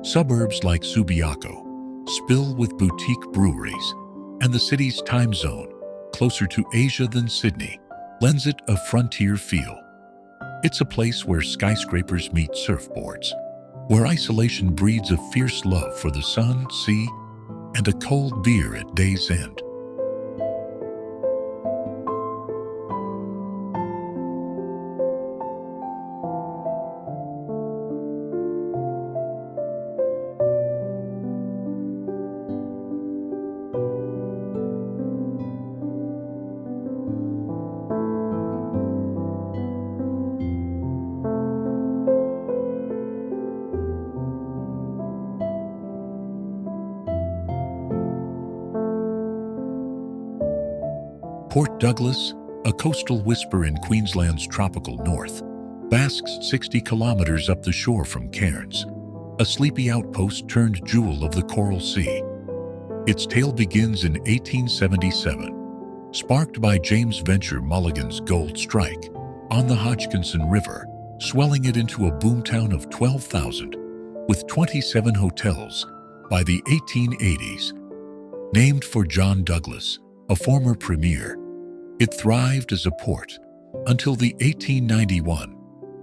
Suburbs like Subiaco spill with boutique breweries, and the city's time zone, closer to Asia than Sydney, lends it a frontier feel. It's a place where skyscrapers meet surfboards, where isolation breeds a fierce love for the sun, sea, and a cold beer at day's end. Port Douglas, a coastal whisper in Queensland's tropical north, basks 60 kilometers up the shore from Cairns, a sleepy outpost turned jewel of the Coral Sea. Its tale begins in 1877, sparked by James Venture Mulligan's gold strike on the Hodgkinson River, swelling it into a boomtown of 12,000, with 27 hotels by the 1880s. Named for John Douglas, a former premier, it thrived as a port until the 1891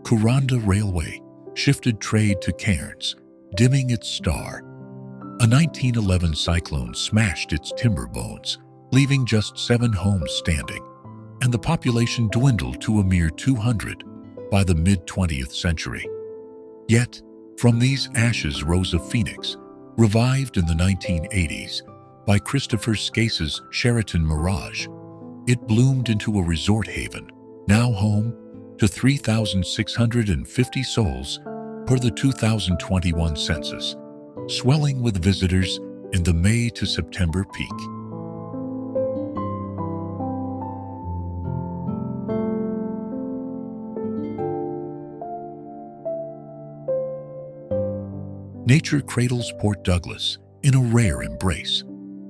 Kuranda Railway shifted trade to Cairns, dimming its star. A 1911 cyclone smashed its timber bones, leaving just 7 homes standing, and the population dwindled to a mere 200 by the mid-20th century. Yet, from these ashes rose a phoenix, revived in the 1980s by Christopher Scase's Sheraton Mirage. It bloomed into a resort haven, now home to 3,650 souls per the 2021 census, swelling with visitors in the May to September peak. Nature cradles Port Douglas in a rare embrace,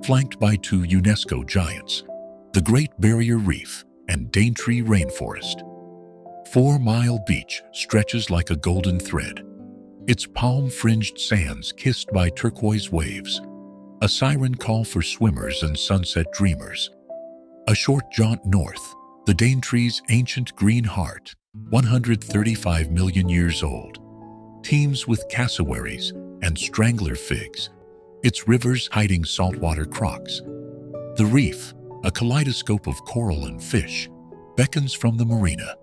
flanked by two UNESCO giants, the Great Barrier Reef and Daintree Rainforest. 4 Mile Beach stretches like a golden thread, its palm-fringed sands kissed by turquoise waves, a siren call for swimmers and sunset dreamers. A short jaunt north, the Daintree's ancient green heart, 135 million years old, teems with cassowaries and strangler figs, its rivers hiding saltwater crocs. The reef, a kaleidoscope of coral and fish, beckons from the marina,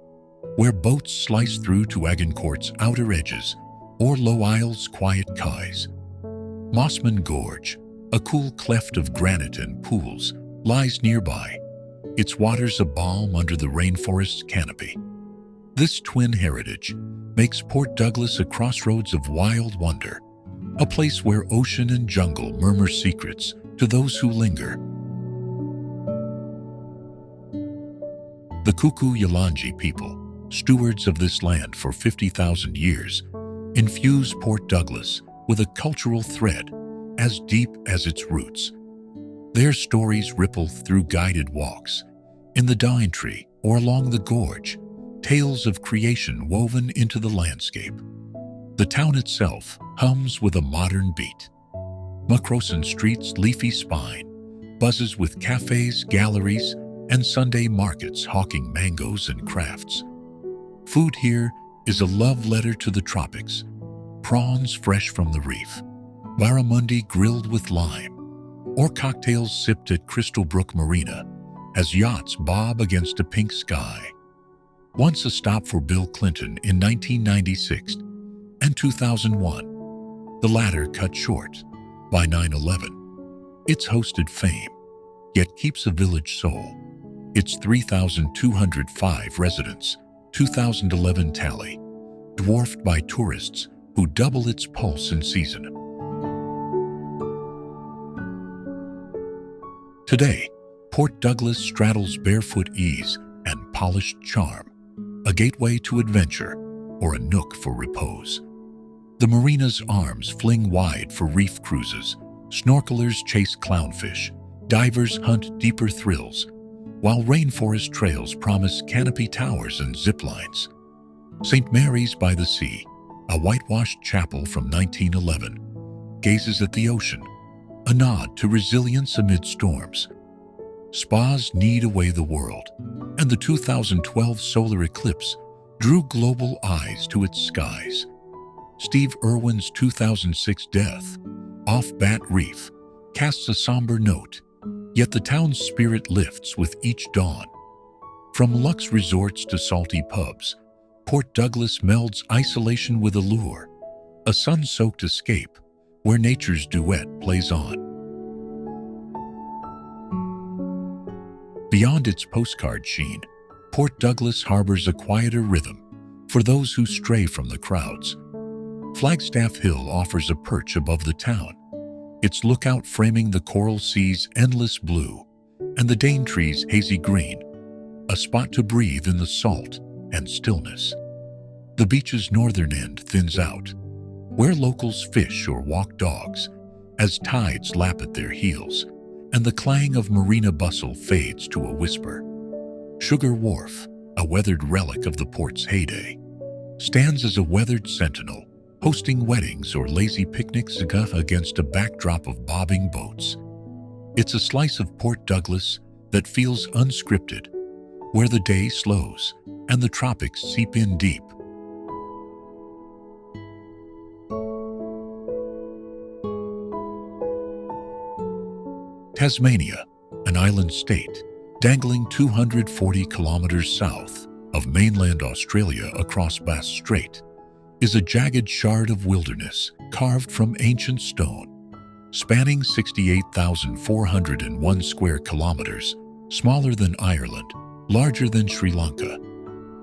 where boats slice through to Agincourt's outer edges or Low Isle's quiet quays. Mossman Gorge, a cool cleft of granite and pools, lies nearby, its waters a balm under the rainforest's canopy. This twin heritage makes Port Douglas a crossroads of wild wonder, a place where ocean and jungle murmur secrets to those who linger. The Kuku-Yalanji people, stewards of this land for 50,000 years, infuse Port Douglas with a cultural thread as deep as its roots. Their stories ripple through guided walks, in the Daintree or along the gorge, tales of creation woven into the landscape. The town itself hums with a modern beat. Macrosan Street's leafy spine buzzes with cafes, galleries, and Sunday markets hawking mangoes and crafts. Food here is a love letter to the tropics. Prawns fresh from the reef, barramundi grilled with lime, or cocktails sipped at Crystal Brook Marina as yachts bob against a pink sky. Once a stop for Bill Clinton in 1996 and 2001, the latter cut short by 9/11. It's hosted fame, yet keeps a village soul. Its 3,205 residents, 2011 tally, dwarfed by tourists who double its pulse in season. Today, Port Douglas straddles barefoot ease and polished charm, a gateway to adventure or a nook for repose. The marina's arms fling wide for reef cruises, snorkelers chase clownfish, divers hunt deeper thrills, while rainforest trails promise canopy towers and zip lines. St. Mary's by the Sea, a whitewashed chapel from 1911, gazes at the ocean, a nod to resilience amid storms. Spas knead away the world, and the 2012 solar eclipse drew global eyes to its skies. Steve Irwin's 2006 death, off Bat Reef, casts a somber note, yet the town's spirit lifts with each dawn. From luxe resorts to salty pubs, Port Douglas melds isolation with allure, a sun-soaked escape where nature's duet plays on. Beyond its postcard sheen, Port Douglas harbors a quieter rhythm for those who stray from the crowds. Flagstaff Hill offers a perch above the town, its lookout framing the Coral Sea's endless blue and the Daintree's hazy green, a spot to breathe in the salt and stillness. The beach's northern end thins out, where locals fish or walk dogs as tides lap at their heels, and the clang of marina bustle fades to a whisper. Sugar Wharf, a weathered relic of the port's heyday, stands as a weathered sentinel, hosting weddings or lazy picnics against a backdrop of bobbing boats. It's a slice of Port Douglas that feels unscripted, where the day slows and the tropics seep in deep. Tasmania, an island state, dangling 240 kilometers south of mainland Australia across Bass Strait, is a jagged shard of wilderness carved from ancient stone. Spanning 68,401 square kilometers, smaller than Ireland, larger than Sri Lanka.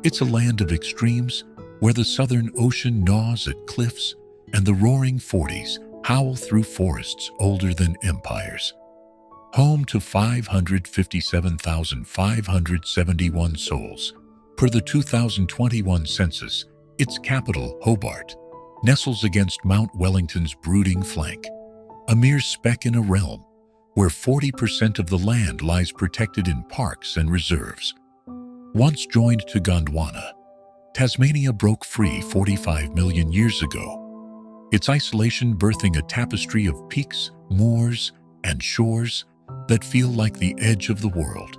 It's a land of extremes where the Southern Ocean gnaws at cliffs and the roaring 40s howl through forests older than empires. Home to 557,571 souls, per the 2021 census, its capital, Hobart, nestles against Mount Wellington's brooding flank, a mere speck in a realm where 40% of the land lies protected in parks and reserves. Once joined to Gondwana, Tasmania broke free 45 million years ago, its isolation birthing a tapestry of peaks, moors, and shores that feel like the edge of the world.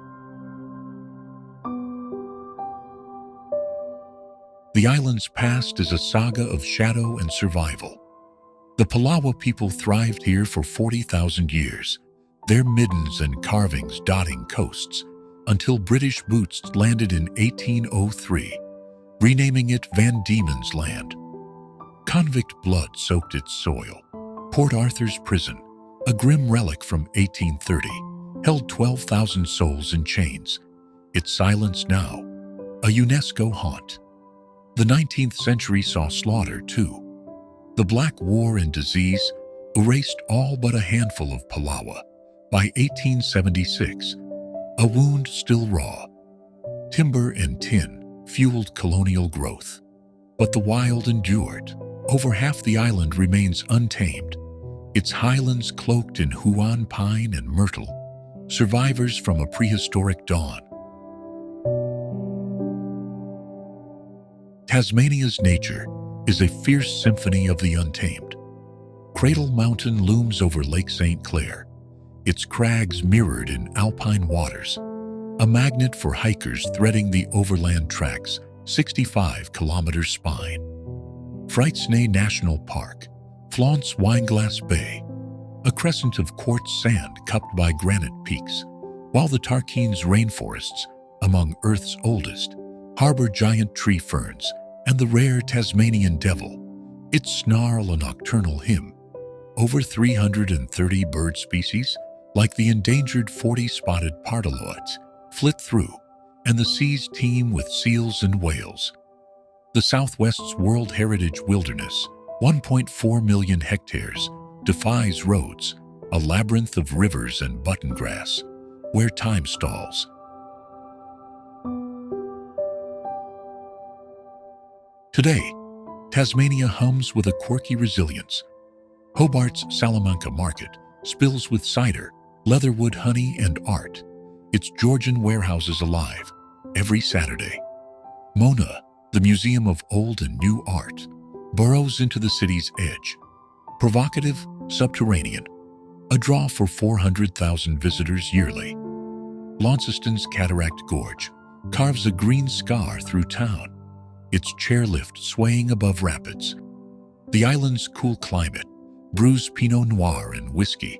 The island's past is a saga of shadow and survival. The Palawa people thrived here for 40,000 years, their middens and carvings dotting coasts, until British boots landed in 1803, renaming it Van Diemen's Land. Convict blood soaked its soil. Port Arthur's prison, a grim relic from 1830, held 12,000 souls in chains, its silence now a UNESCO haunt. The 19th century saw slaughter, too. The Black War and disease erased all but a handful of Palawa. By 1876, a wound still raw. Timber and tin fueled colonial growth. But the wild endured. Over half the island remains untamed, its highlands cloaked in Huon pine and myrtle, survivors from a prehistoric dawn. Tasmania's nature is a fierce symphony of the untamed. Cradle Mountain looms over Lake St. Clair, its crags mirrored in alpine waters, a magnet for hikers threading the overland track's 65-kilometer spine. Freixenet National Park flaunts Wineglass Bay, a crescent of quartz sand cupped by granite peaks, while the Tarquin's rainforests, among Earth's oldest, harbor giant tree ferns and the rare Tasmanian devil, its snarl a nocturnal hymn. Over 330 bird species, like the endangered 40-spotted pardaloids, flit through, and the seas teem with seals and whales. The Southwest's World Heritage Wilderness, 1.4 million hectares, defies roads, a labyrinth of rivers and button grass, where time stalls. Today, Tasmania hums with a quirky resilience. Hobart's Salamanca Market spills with cider, leatherwood honey, and art, its Georgian warehouses alive every Saturday. Mona, the Museum of Old and New Art, burrows into the city's edge. Provocative, subterranean, a draw for 400,000 visitors yearly. Launceston's Cataract Gorge carves a green scar through town, its chairlift swaying above rapids. The island's cool climate brews Pinot Noir and whiskey,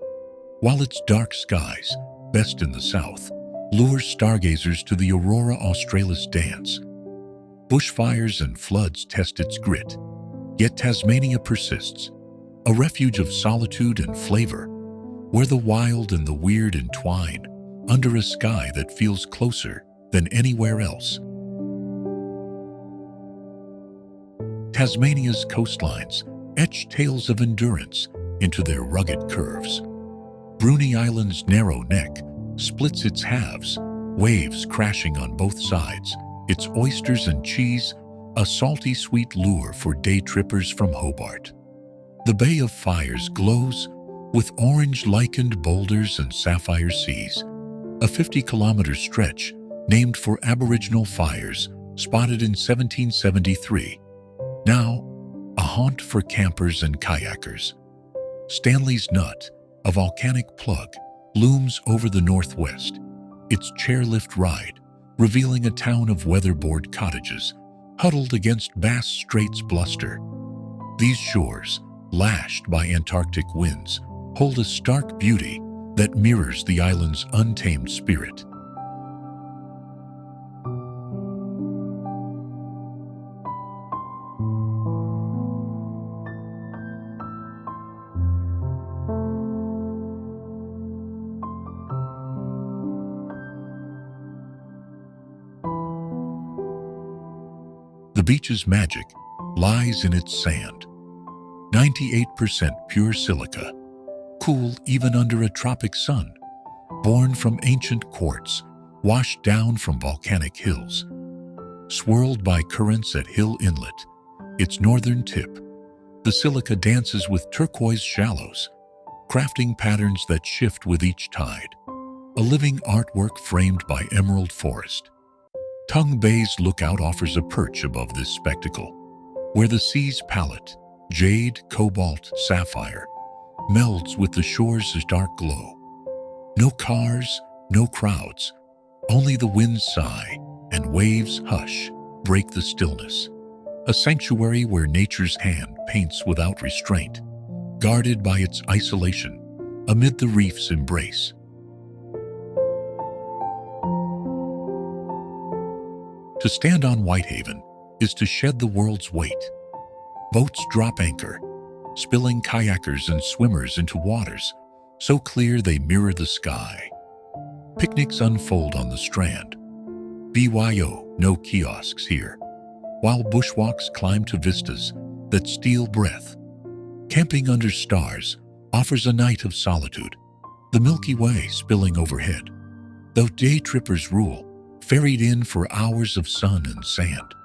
while its dark skies, best in the south, lure stargazers to the Aurora Australis dance. Bushfires and floods test its grit, yet Tasmania persists, a refuge of solitude and flavor, where the wild and the weird entwine under a sky that feels closer than anywhere else. Tasmania's coastlines etch tales of endurance into their rugged curves. Bruny Island's narrow neck splits its halves, waves crashing on both sides, its oysters and cheese a salty sweet lure for day trippers from Hobart. The Bay of Fires glows with orange lichened boulders and sapphire seas, a 50-kilometer stretch named for Aboriginal fires spotted in 1773. Now, a haunt for campers and kayakers. Stanley's Nut, a volcanic plug, looms over the northwest, its chairlift ride revealing a town of weatherboard cottages huddled against Bass Strait's bluster. These shores, lashed by Antarctic winds, hold a stark beauty that mirrors the island's untamed spirit. The beach's magic lies in its sand. 98% pure silica, cool even under a tropic sun, born from ancient quartz, washed down from volcanic hills. Swirled by currents at Hill Inlet, its northern tip, the silica dances with turquoise shallows, crafting patterns that shift with each tide, a living artwork framed by emerald forest. Tongue Bay's lookout offers a perch above this spectacle, where the sea's palette, jade, cobalt, sapphire, melds with the shore's dark glow. No cars, no crowds, only the wind's sigh and waves' hush break the stillness. A sanctuary where nature's hand paints without restraint, guarded by its isolation amid the reef's embrace. To stand on Whitehaven is to shed the world's weight. Boats drop anchor, spilling kayakers and swimmers into waters so clear they mirror the sky. Picnics unfold on the strand. BYO, no kiosks here, while bushwalks climb to vistas that steal breath. Camping under stars offers a night of solitude, the Milky Way spilling overhead, though day trippers rule, ferried in for hours of sun and sand.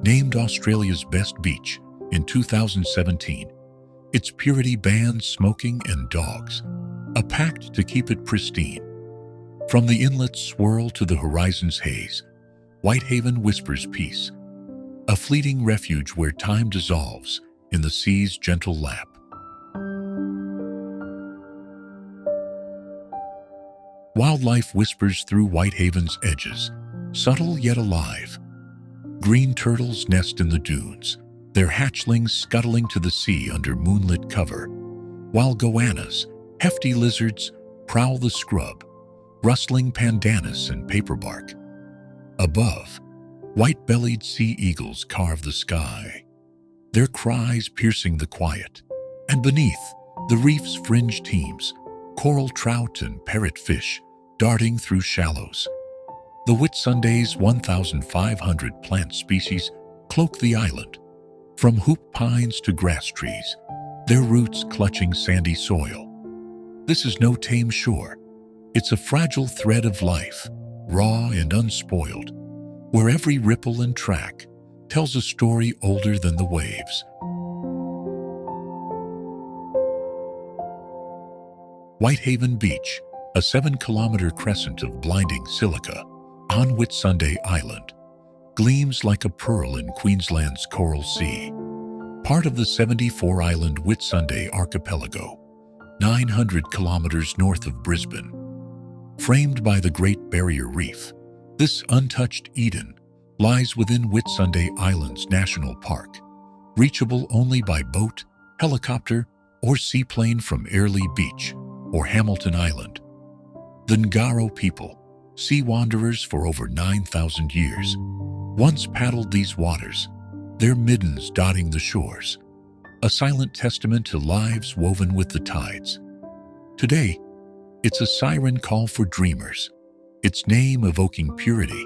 Named Australia's best beach in 2017, its purity bans smoking and dogs, a pact to keep it pristine. From the inlet's swirl to the horizon's haze, Whitehaven whispers peace, a fleeting refuge where time dissolves in the sea's gentle lap. Wildlife whispers through Whitehaven's edges, subtle yet alive. Green turtles nest in the dunes, their hatchlings scuttling to the sea under moonlit cover, while goannas, hefty lizards, prowl the scrub, rustling pandanus and paperbark. Above, white-bellied sea eagles carve the sky, their cries piercing the quiet. And beneath, the reef's fringe teems, coral trout and parrotfish darting through shallows. The Whitsunday's 1,500 plant species cloak the island, from hoop pines to grass trees, their roots clutching sandy soil. This is no tame shore. It's a fragile thread of life, raw and unspoiled, where every ripple and track tells a story older than the waves. Whitehaven Beach, a 7-kilometer crescent of blinding silica on Whitsunday Island, gleams like a pearl in Queensland's Coral Sea, part of the 74-island Whitsunday archipelago, 900 kilometers north of Brisbane. Framed by the Great Barrier Reef, this untouched Eden lies within Whitsunday Island's National Park, reachable only by boat, helicopter, or seaplane from Airlie Beach or Hamilton Island. The Ngaro people, sea wanderers for over 9,000 years, once paddled these waters, their middens dotting the shores, a silent testament to lives woven with the tides. Today, it's a siren call for dreamers, its name evoking purity,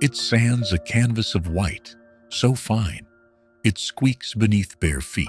its sands a canvas of white, so fine, it squeaks beneath bare feet.